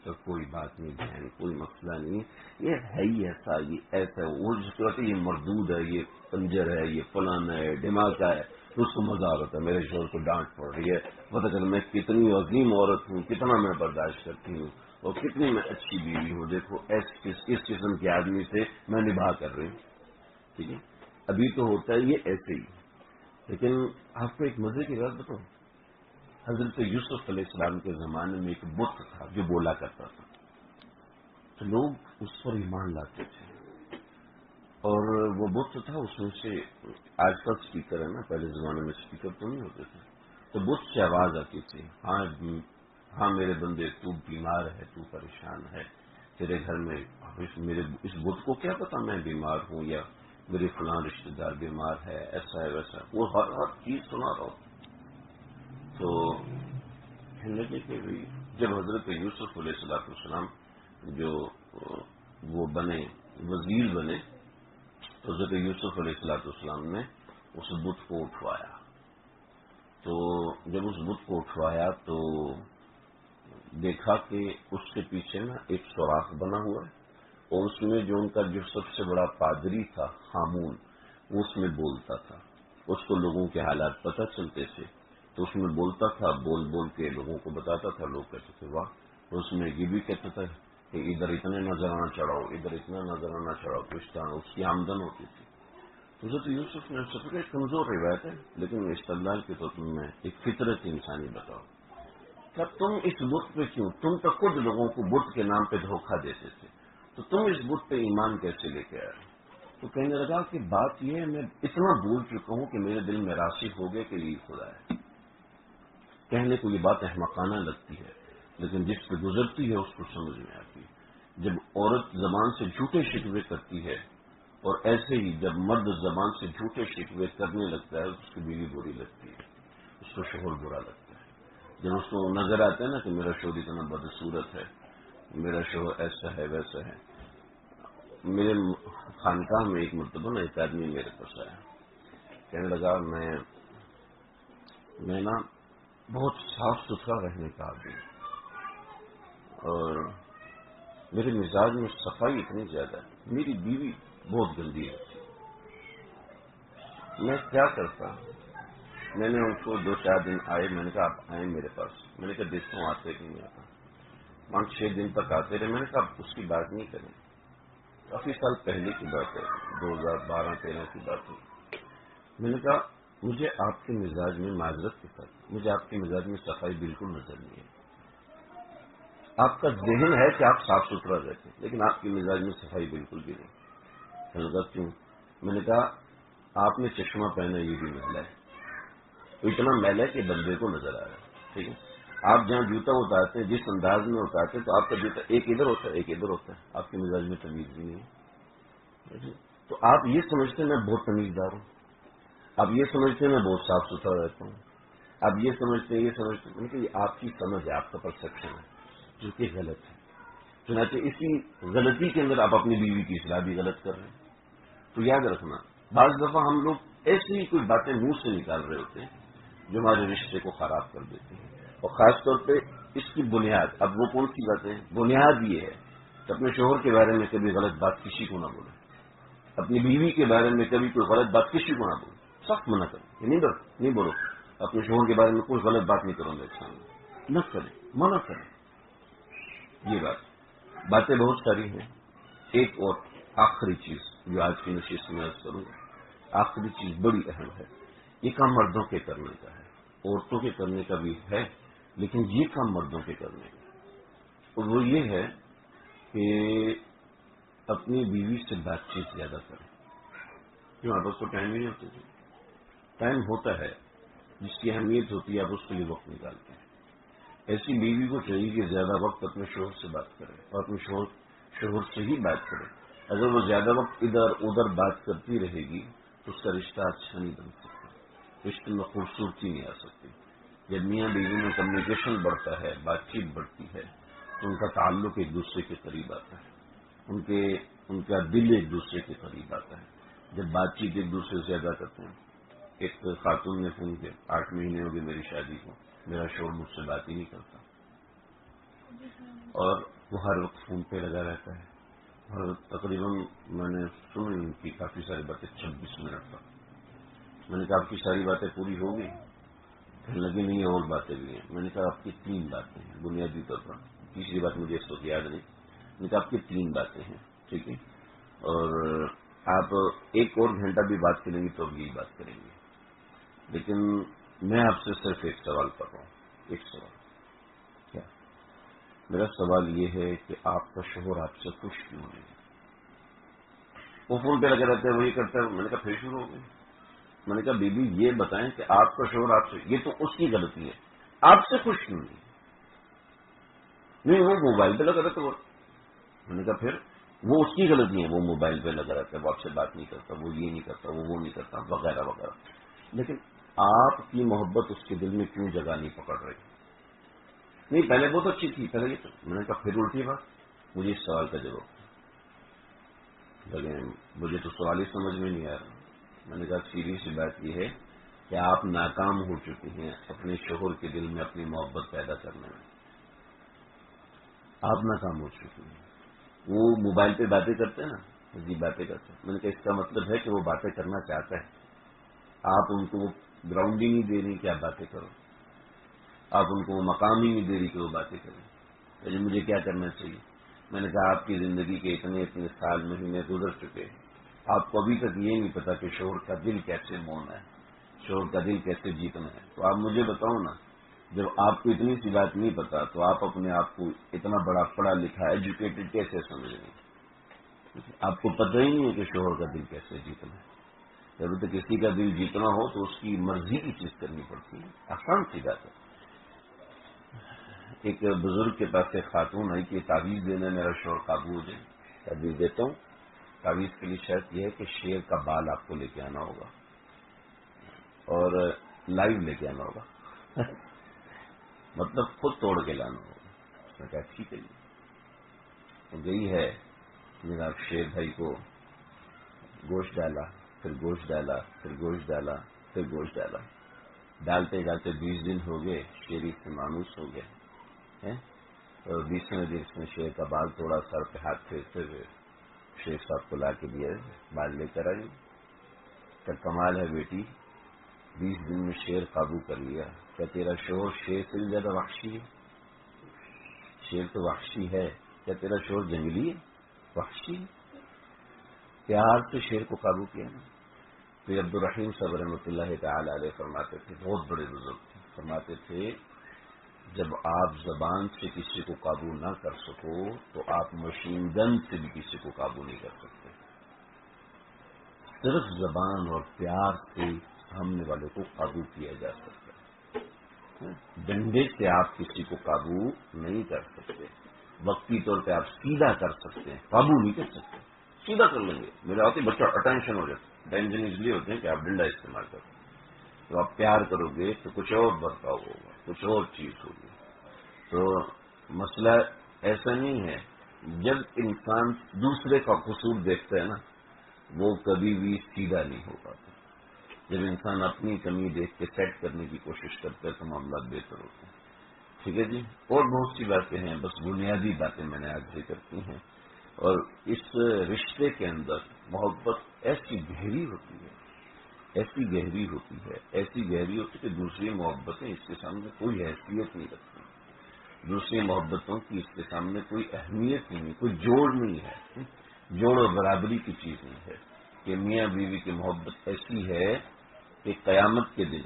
تو کوئی بات نہیں بہن، کوئی مسئلہ نہیں، یہ ہے ہی ایسا، یہ ایسا ہے. وہ جس کو کہتے ہیں یہ مردود ہے، یہ پنجر ہے، یہ فلانا ہے، دماغ کا ہے. تو اس کو مزہ آتا ہے میرے شوہر کو ڈانٹ پڑ رہی ہے. پتہ چلا میں کتنی عظیم عورت ہوں، کتنا میں برداشت کرتی ہوں اور کتنی میں اچھی بیوی ہوں. دیکھو اس قسم کے آدمی سے میں نبھا کر رہی ہوں. ٹھیک ہے، ابھی تو ہوتا ہے یہ ایسے ہی. لیکن آپ کو ایک مزے کی بات بتاؤں. حضرت یوسف علیہ السلام کے زمانے میں ایک بت تھا جو بولا کرتا تھا. تو لوگ اس پر ایمان لاتے تھے. اور وہ بت تھا، اس میں سے آج کل اسپیکر ہے نا، پہلے زمانے میں اسپیکر تو نہیں ہوتے تھے. تو بت سے آواز آتی تھی، ہاں میرے بندے تو بیمار ہے، تو پریشان ہے، تیرے گھر میں اس بت کو کیا پتا میں بیمار ہوں یا میرے فلاں رشتے دار بیمار ہے، ایسا ہے ویسا. وہ ہر چیز سنا رہا ہوں. تو کہنے لگے کہ جب حضرت یوسف علیہ السلام جو وہ بنے وزیر بنے، تو حضرت یوسف علیہ السلام نے اس بت کو اٹھوایا. تو جب اس بت کو اٹھوایا تو دیکھا کہ اس کے پیچھے نا ایک سوراخ بنا ہوا ہے، اور اس میں جو ان کا جو سب سے بڑا پادری تھا ہامون، وہ اس میں بولتا تھا. اس کو لوگوں کے حالات پتہ چلتے تھے تو اس میں بولتا تھا، بول بول کے لوگوں کو بتاتا تھا. لوگ کہتے تھے واہ. اس میں یہ بھی کہتا تھا کہ ادھر اتنے نظرانہ چڑھاؤ، ادھر اتنا نظرانہ چڑھاؤ. تو اس طرح اس کی آمدن ہوتی تھی. حضرت یوسف نے سب ایک کمزور روایت ہے لیکن استدلال کے طور پر میں ایک فطرت انسانی بتاؤ کہ تم اس بت پہ کیوں؟ تم تو خود لوگوں کو بت کے نام پہ دھوکہ دیتے تھے، تو تم اس بت پہ ایمان کیسے لے کے آئے؟ تو کہنے لگا کہ بات یہ ہے میں اتنا بھول چکا ہوں کہ میرے دل میں راسخ ہو گیا کہ یہ خدا ہے. کہنے کو یہ بات احمقانہ لگتی ہے لیکن جس پہ گزرتی ہے اس کو سمجھ میں آتی ہے. جب عورت زبان سے جھوٹے شکوے کرتی ہے اور ایسے ہی جب مرد زبان سے جھوٹے شکوے کرنے لگتا ہے اس کی بیوی بری لگتی ہے، اس کو شوہر برا لگتا ہے۔ جب اس کو نظر آتا ہے نا کہ میرا شوہر اتنا بدصورت ہے، میرا شوہر ایسا ہے ویسا ہے۔ میرے خانقاہ میں ایک مرتبہ نا ایک آدمی میرے پاس آیا، کہنے لگا میں نا بہت صاف ستھرا رہنے کا آدمی اور میرے مزاج میں صفائی اتنی زیادہ ہے، میری بیوی بہت گندی ہے، میں کیا کرتا؟ میں نے ان کو 2-4 دن آئے، میں نے کہا آپ آئیں میرے پاس، میں نے کہا دیکھتا ہوں آتے کہ نہیں آتا۔ 5-6 دن تک آتے رہے، میں نے کہا آپ اس کی بات نہیں کریں، کافی سال پہلے کی بات ہے، 2012-13 کی بات ہے۔ میں نے کہا مجھے آپ کے مزاج میں معذرت کے ساتھ مجھے آپ کے مزاج میں صفائی بالکل نظر نہیں ہے۔ آپ کا ذہن ہے کہ آپ صاف ستھرا رہتے ہیں لیکن آپ کے مزاج میں صفائی بالکل بھی نہیں۔ میں نے کہا کیوں؟ میں نے کہا آپ نے چشمہ پہنا یہ بھی میلا ہے، اتنا میلا ہے کہ بندے کو نظر آ رہا ہے، ٹھیک ہے؟ آپ جہاں جوتا اتارتے ہیں جس انداز میں اتارتے ہیں تو آپ کا جوتا ایک ادھر ہوتا ہے ایک ادھر ہوتا ہے، آپ کے مزاج میں تمیز بھی نہیں ہے۔ تو آپ یہ سمجھتے ہیں میں بہت تمیزدار ہوں، آپ یہ سمجھتے ہیں میں بہت صاف ستھرا رہتا ہوں، آپ یہ سمجھتے ہیں کہ یہ آپ کی سمجھ ہے، آپ کا پرسپشن ہے جو کہ غلط ہے۔ چنانچہ اسی غلطی کے اندر آپ اپنی بیوی کی اصلاح بھی غلط کر رہے ہیں۔ تو یاد رکھنا بعض دفعہ ہم لوگ ایسی ہی کوئی باتیں منہ سے نکال رہے ہوتے ہیں جو ہمارے رشتے کو خراب کر دیتے ہیں، اور خاص طور پہ اس کی بنیاد، اب وہ کون سی باتیں ہیں؟ بنیاد یہ ہے کہ اپنے شوہر کے بارے میں کبھی غلط بات کسی کو نہ بولیں، اپنی بیوی کے بارے میں کبھی کوئی غلط بات کسی کو نہ بولیں، سخت منع کریں، نہیں بولو اپنے شوہر کے بارے میں کوئی غلط بات نہیں کروں گا، نہ کریں، منع کریں۔ یہ باتیں بہت ساری ہیں۔ ایک اور آخری چیز جو آج کی نشست میں عرض کروں گا، آخری چیز بڑی اہم ہے، یہ کام مردوں کے کرنے کا ہے، عورتوں کے کرنے کا بھی ہے لیکن یہ کام مردوں کے کرنے کا ہے، اور وہ یہ ہے کہ اپنی بیوی سے بات چیت زیادہ کریں۔ کیوں؟ آپ اس کو ٹائم ہی نہیں ہوتا؟ ٹائم ہوتا ہے، جس کی اہمیت ہوتی ہے آپ اس کے لیے وقت نکالتے ہیں۔ ایسی بیوی کو چاہیے کہ زیادہ وقت اپنے شوہر سے بات کرے اور اپنے شوہر سے ہی بات کرے۔ اگر وہ زیادہ وقت ادھر ادھر بات کرتی رہے گی تو اس کا رشتہ اچھا نہیں بن سکتا، رشتے میں خوبصورتی نہیں آ سکتی۔ جب میاں بیوی میں کمیونیکیشن بڑھتا ہے، بات چیت بڑھتی ہے تو ان کا تعلق ایک دوسرے کے قریب آتا ہے، ان کا دل ایک دوسرے کے قریب آتا ہے جب بات چیت ایک دوسرے سے زیادہ کرتے ہیں۔ ایک خاتون نے فون کیا، 8 مہینے ہو گئے میری شادی کو، میرا شوہر مجھ سے بات ہی نہیں کرتا اور وہ ہر وقت فون پہ لگا رہتا ہے، اور تقریباً میں نے سنی ان کی کافی ساری باتیں 26 منٹ تک۔ میں نے کہا آپ کی ساری باتیں پوری ہو گئی؟ کہنے لگی نہیں اور باتیں بھی ہیں۔ میں نے کہا آپ کی 3 باتیں ہیں بنیادی طور پر، تیسری بات مجھے اس وقت یاد نہیں۔ میں نے کہا آپ کی 3 باتیں ہیں، ٹھیک ہے، اور آپ 1 اور گھنٹہ بھی بات کریں گی تو اب یہی بات کریں گے، لیکن میں آپ سے صرف ایک سوال کر رہا ہوں، ایک سوال۔ کیا؟ میرا سوال یہ ہے کہ آپ کا شوہر آپ سے خوش کیوں نہیں؟ وہ فون پہ لگے رہتے ہیں، وہ یہ کرتا ہے۔ میں نے کہا پھر شروع ہو گئی۔ میں نے کہا بی بی یہ بتائیں کہ آپ کا شوہر آپ سے، یہ تو اس کی غلطی ہے، آپ سے خوش کیوں نہیں؟ وہ موبائل پہ لگا رہتا ہے۔ میں نے کہا پھر وہ اس کی غلطی ہے، وہ موبائل پہ لگا رہتا ہے، وہ آپ سے بات نہیں کرتا، وہ یہ نہیں کرتا، وہ نہیں کرتا، وغیرہ وغیرہ۔ لیکن آپ کی محبت اس کے دل میں کیوں جگہ نہیں پکڑ رہی؟ نہیں پہلے بہت اچھی تھی، پہلے یہ تو۔ میں نے کہا پھر الٹی بات، مجھے اس سوال کا جواب لگے، مجھے تو سوال ہی سمجھ میں نہیں آ رہا۔ میں نے کہا سیدھی سی بات یہ ہے کہ آپ ناکام ہو چکے ہیں اپنے شوہر کے دل میں اپنی محبت پیدا کرنے میں، آپ ناکام ہو چکے ہیں۔ وہ موبائل پہ باتیں کرتے ہیں نا، عجیب باتیں کرتے ہیں۔ میں نے کہا اس کا مطلب ہے کہ وہ باتیں کرنا چاہتا ہے، آپ ان کو گراؤنڈ ہی نہیں دے رہی کہ آپ باتیں کرو، آپ ان کو مقام ہی نہیں دے رہی کہ وہ باتیں کریں۔ لیکن مجھے کیا کرنا چاہیے؟ میں نے کہا آپ کی زندگی کے اتنے سال مہینے گزر چکے ہیں، آپ کو ابھی تک یہ نہیں پتا کہ شوہر کا دل کیسے موڑنا ہے، شوہر کا دل کیسے جیتنا ہے۔ تو آپ مجھے بتاؤ نا، جب آپ کو اتنی سی بات نہیں پتا تو آپ اپنے آپ کو اتنا بڑا پڑھا لکھا ایجوکیٹڈ کیسے سمجھ رہے ہیں؟ آپ کو پتہ ہی نہیں ہے کہ شوہر کا دل کیسے جیتنا ہے۔ جب تک کسی کا دل جیتنا ہو تو اس کی مرضی کی چیز کرنی پڑتی ہے، آسان سی بات ہے۔ ایک بزرگ کے پاس ایک خاتون آئی کہ تعویذ دینا، میرا شوہر قابو ہو جائے، تعویذ دیتا ہوں تعویذ کے لیے شرط یہ ہے کہ شیر کا بال آپ کو لے کے آنا ہوگا اور لائیو لے کے آنا ہوگا مطلب خود توڑ کے لانا ہوگا. اس نے کہا ٹھیک ہے جی. تو گئی ہے جناب شیر بھائی کو گوشت ڈالا، پھر گوشت ڈالا، پھر گوشت ڈالا، پھر گوشت ڈالا. ڈالتے ڈالتے 20 دن ہو گئے، شیر اس سے مانوس ہو گئے. اور 20ویں دن اس نے شیر کا بال توڑا، سر پہ ہاتھ پھیرتے ہوئے شیر صاحب کو لا کے دیا، بال لے کر آئی. کیا کمال ہے بیٹی، 20 دن میں شیر قابو کر لیا. کیا تیرا شوہر شیر سے بھی زیادہ وحشی ہے؟ شیر تو وحشی ہے، کیا تیرا شوہر جنگلی ہے؟ وحشی ہے. پیار سے شیر کو قابو کیا نا. پھر عبدالرحیم صاحب رحمۃ اللہ تعالی علیہ فرماتے تھے، بہت بڑے بزرگ تھے، فرماتے تھے جب آپ زبان سے کسی کو قابو نہ کر سکو تو آپ مشین گن سے بھی کسی کو قابو نہیں کر سکتے. صرف زبان اور پیار سے سامنے والے کو قابو کیا جا سکتا ہے. ڈنڈے سے آپ کسی کو قابو نہیں کر سکتے. وقتی طور پہ آپ سیدھا کر سکتے ہیں، قابو نہیں کر سکتے. سیدھا کر لیں گے، میرے آتے بچہ اٹینشن ہو جاتا ہے. ٹینشن اس لیے ہوتے ہیں کہ آپ ڈنڈا استعمال کرتے ہیں. تو آپ پیار کرو گے تو کچھ اور برتاؤ ہوگا، کچھ اور چیز ہوگی. تو مسئلہ ایسا نہیں ہے. جب انسان دوسرے کا قصور دیکھتا ہے نا، وہ کبھی بھی سیدھا نہیں ہو پاتا. جب انسان اپنی کمی دیکھ کے سیٹ کرنے کی کوشش کرتا ہے تو معاملات بہتر ہوتے ہیں. ٹھیک ہے جی. اور بہت سی باتیں ہیں، بس بنیادی باتیں میں نے آج ذکر کی ہیں. اور اس رشتے کے اندر محبت ایسی گہری ہوتی ہے، ایسی گہری ہوتی ہے، ایسی گہری ہوتی ہے کہ دوسری محبتیں اس کے سامنے کوئی حیثیت نہیں رکھتی. دوسری محبتوں کی اس کے سامنے کوئی اہمیت نہیں، کوئی جوڑ نہیں ہے. جوڑ اور برابری کی چیز نہیں ہے. کہ میاں بیوی کی محبت ایسی ہے کہ قیامت کے دن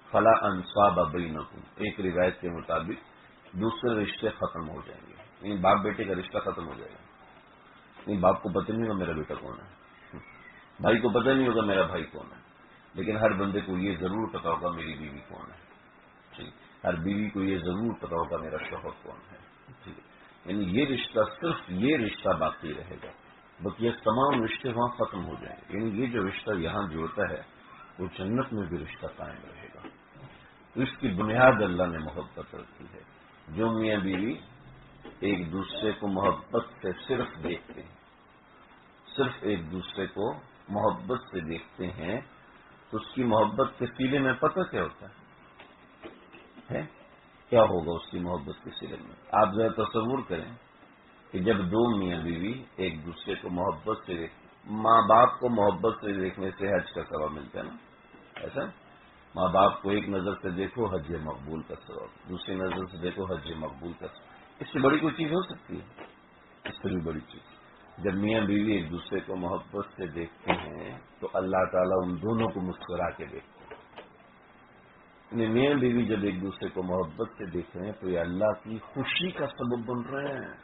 فلا انصاب بینکم، ایک روایت کے مطابق دوسرے رشتے ختم ہو جائیں گے. یعنی باپ بیٹے کا رشتہ ختم ہو جائے گا. نہیں، باپ کو پتہ نہیں ہوگا میرا بیٹا کون ہے، بھائی کو پتہ نہیں ہوگا میرا بھائی کون ہے، لیکن ہر بندے کو یہ ضرور پتا ہوگا میری بیوی کون ہے. ٹھیک. ہر بیوی کو یہ ضرور پتا ہوگا میرا شوہر کون ہے. ٹھیک ہے. یعنی یہ رشتہ، صرف یہ رشتہ باقی رہے گا، باقی یہ تمام رشتے وہاں ختم ہو جائیں گے. یعنی یہ جو رشتہ یہاں جوڑتا ہے وہ جنت میں بھی رشتہ قائم رہے گا. تو اس کی بنیاد اللہ نے محبت رکھی ہے. جو میاں بیوی ایک دوسرے کو محبت سے صرف دیکھتے ہیں، صرف ایک دوسرے کو محبت سے دیکھتے ہیں، تو اس کی محبت کے سیلے میں پتہ کیا ہوتا ہے؟ کیا ہوگا اس کی محبت کے سلے میں؟ آپ ذرا تصور کریں کہ جب دو میاں بیوی ایک دوسرے کو محبت سے ماں باپ کو محبت سے دیکھنے سے حج کا ثواب ملتا ہے نا. ایسا ماں باپ کو ایک نظر سے دیکھو حج مقبول کا ثواب، دوسری نظر سے دیکھو حج مقبول کا ثواب. اس سے بڑی کوئی چیز ہو سکتی ہے؟ اس سے بھی بڑی چیز جب میاں بیوی ایک دوسرے کو محبت سے دیکھتے ہیں تو اللہ تعالیٰ ان دونوں کو مسکرا کے دیکھتے ہیں. میاں بیوی جب ایک دوسرے کو محبت سے دیکھ رہے ہیں تو یہ اللہ کی خوشی کا سبب بن رہے ہیں.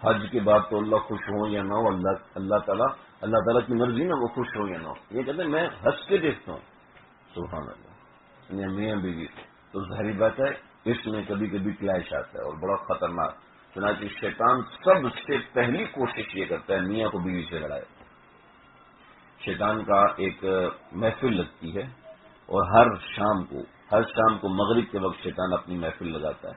حج کے بعد تو اللہ خوش ہو یا نہ ہو، اللہ تعالیٰ کی مرضی نا وہ خوش ہو یا نہ ہو. یہ کہتے ہیں میں ہنس کے دیکھتا ہوں. سبحان اللہ. میاں بیوی تو ظاہری بات ہے اس میں کبھی کبھی کلیش آتا ہے اور بڑا خطرناک. چنانچہ شیطان سب سے پہلی کوشش یہ کرتا ہے میاں کو بیوی سے لڑائے. شیطان کا ایک محفل لگتی ہے اور ہر شام کو مغرب کے وقت شیطان اپنی محفل لگاتا ہے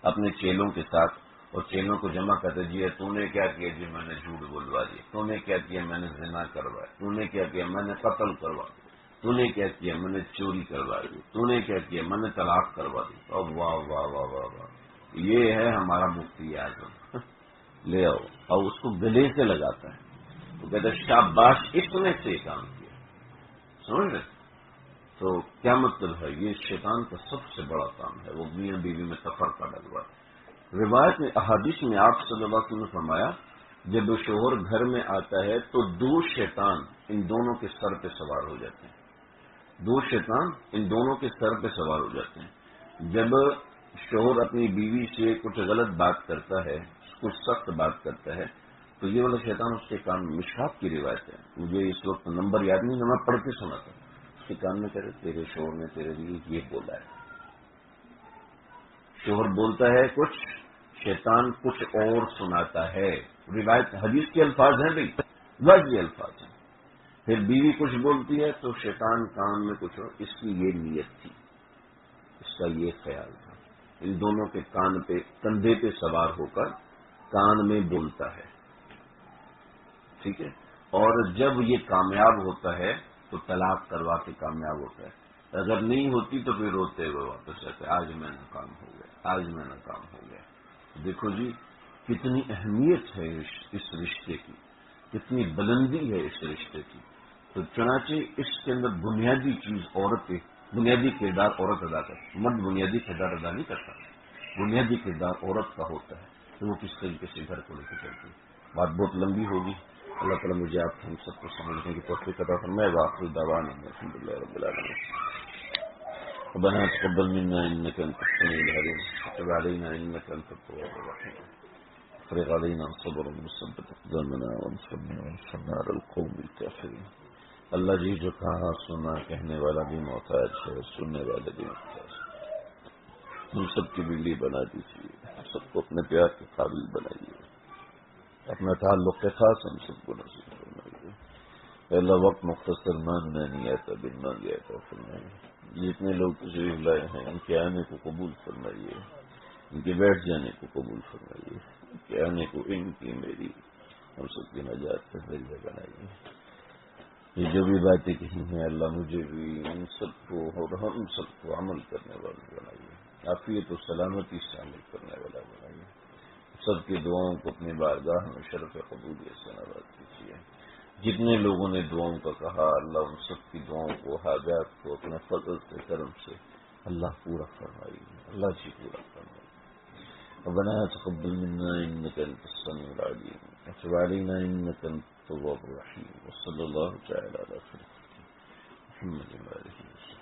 اپنے چیلوں کے ساتھ، اور چیلوں کو جمع کرتے جی تو نے کیا کیا جی میں نے جھوٹ بولوا دیا، تو نے کیا کیا میں نے زنا کروایا، تو نے کیا کیا میں نے قتل کروا دیا، تو نے کیا کیا میں نے چوری کروا دی، تو نے کیا کیا میں نے طلاق کروا دی. اب واہ واہ واہ واہ واہ، یہ ہے ہمارا مفتی اعظم. لے آؤ اور اس کو گلے سے لگاتا ہے. وہ کہتا ہے شاباش اس نے سے کام کیا. سمجھ رہے؟ تو کیا مطلب ہے؟ یہ شیطان کا سب سے بڑا کام ہے. وہ میاں بیوی میں تفرقہ ڈلوا. روایت میں احادیث میں آپ صلی اللہ علیہ وسلم نے فرمایا جب شوہر گھر میں آتا ہے تو دو شیطان ان دونوں کے سر پہ سوار ہو جاتے ہیں. دو شیطان ان دونوں کے سر پہ سوار ہو جاتے ہیں. جب شوہر اپنی بیوی سے کچھ غلط بات کرتا ہے، کچھ سخت بات کرتا ہے، تو یہ والا شیطان اس کے کان میں، مشکات کی روایت ہے، مجھے اس وقت نمبر یاد نہیں، میں پڑھ کے سنا تھا، اس کے کان میں کہتے تیرے شوہر نے تیرے لیے یہ بولا ہے. شوہر بولتا ہے کچھ، شیطان کچھ اور سناتا ہے. روایت حدیث کے الفاظ ہیں بھائی، واضح الفاظ ہیں. پھر بیوی کچھ بولتی ہے تو شیطان کان میں کچھ اس کی یہ نیت تھی، اس کا یہ خیال تھا. ان دونوں کے کان پہ کندھے پہ سوار ہو کر کان میں بولتا ہے. ٹھیک ہے. اور جب یہ کامیاب ہوتا ہے تو طلاق کروا کے کامیاب ہوتا ہے. اگر نہیں ہوتی تو پھر روتے ہوئے واپس آتے، آج میں ناکام ہو گیا، آج میں ناکام ہو گیا. دیکھو جی کتنی اہمیت ہے اس رشتے کی، کتنی بلندی ہے اس رشتے کی. تو چنانچہ اس کے اندر بنیادی چیز عورت ہے، بنیادی کردار عورت ادا کرتی. مرد بنیادی کردار ادا نہیں کرتا، بنیادی کردار عورت کا ہوتا ہے کہ وہ کس طریقے سے گھر کو لے کے چلتی ہے. بات بہت لمبی ہوگی. اللہ تعالیٰ مجھے آپ ہم سب کو سمجھنے کی توفیق عطا فرمائے. وآخر دعوانا الحمد للہ رب العالمین. ربنا تقبل منا انك انت السميع العليم وتب علينا انك انت التواب الرحيم. افرغ علينا صبرا وثبت اقدامنا وانصرنا على القوم الكافرين. اللہ جی جو کہا سنا کہنے والا بھی محتاج ہے، سننے والے بھی محتاج ہے. ہم سب کی بلی بنا دیجیے، ہم سب کو اپنے پیار کے قابل بنائیے، اپنا تعلق خاص ہم سب کو نصیب فرمائیے. اللہ وقت مختصر مانگنا نہیں آتا، بن مانگے آتا فرمائیے. جتنے لوگ تشریف لائے ہیں ان کے آنے کو قبول فرمائیے، ان کے بیٹھ جانے کو قبول فرمائیے، ان کے آنے کو ان کی میری ہم سب کی نجات کا ذریعہ بنائیے. یہ جو بھی باتیں کہی ہیں اللہ مجھے بھی ان سب کو اور ہم سب کو عمل کرنے والے بنائیے، عافیت و سلامتی سے عمل کرنے والا بنائیے. سب کی دعاؤں کو اپنی بارگاہ میں شرف قبولیت سے نواز کیجیے. جتنے لوگوں نے دعاؤں کا کہا اللہ ان سب کی دعاؤں کو، حاجات کو اپنے فضل سے کرم سے اللہ پورا فرمائیے، اللہ جی پورا فرمائیے. ربنا تقبل منا انك انت السميع العليم وتب علينا انك انت التواب الرحيم. وصلى الله تعالى على خير محمد وآله وسلم.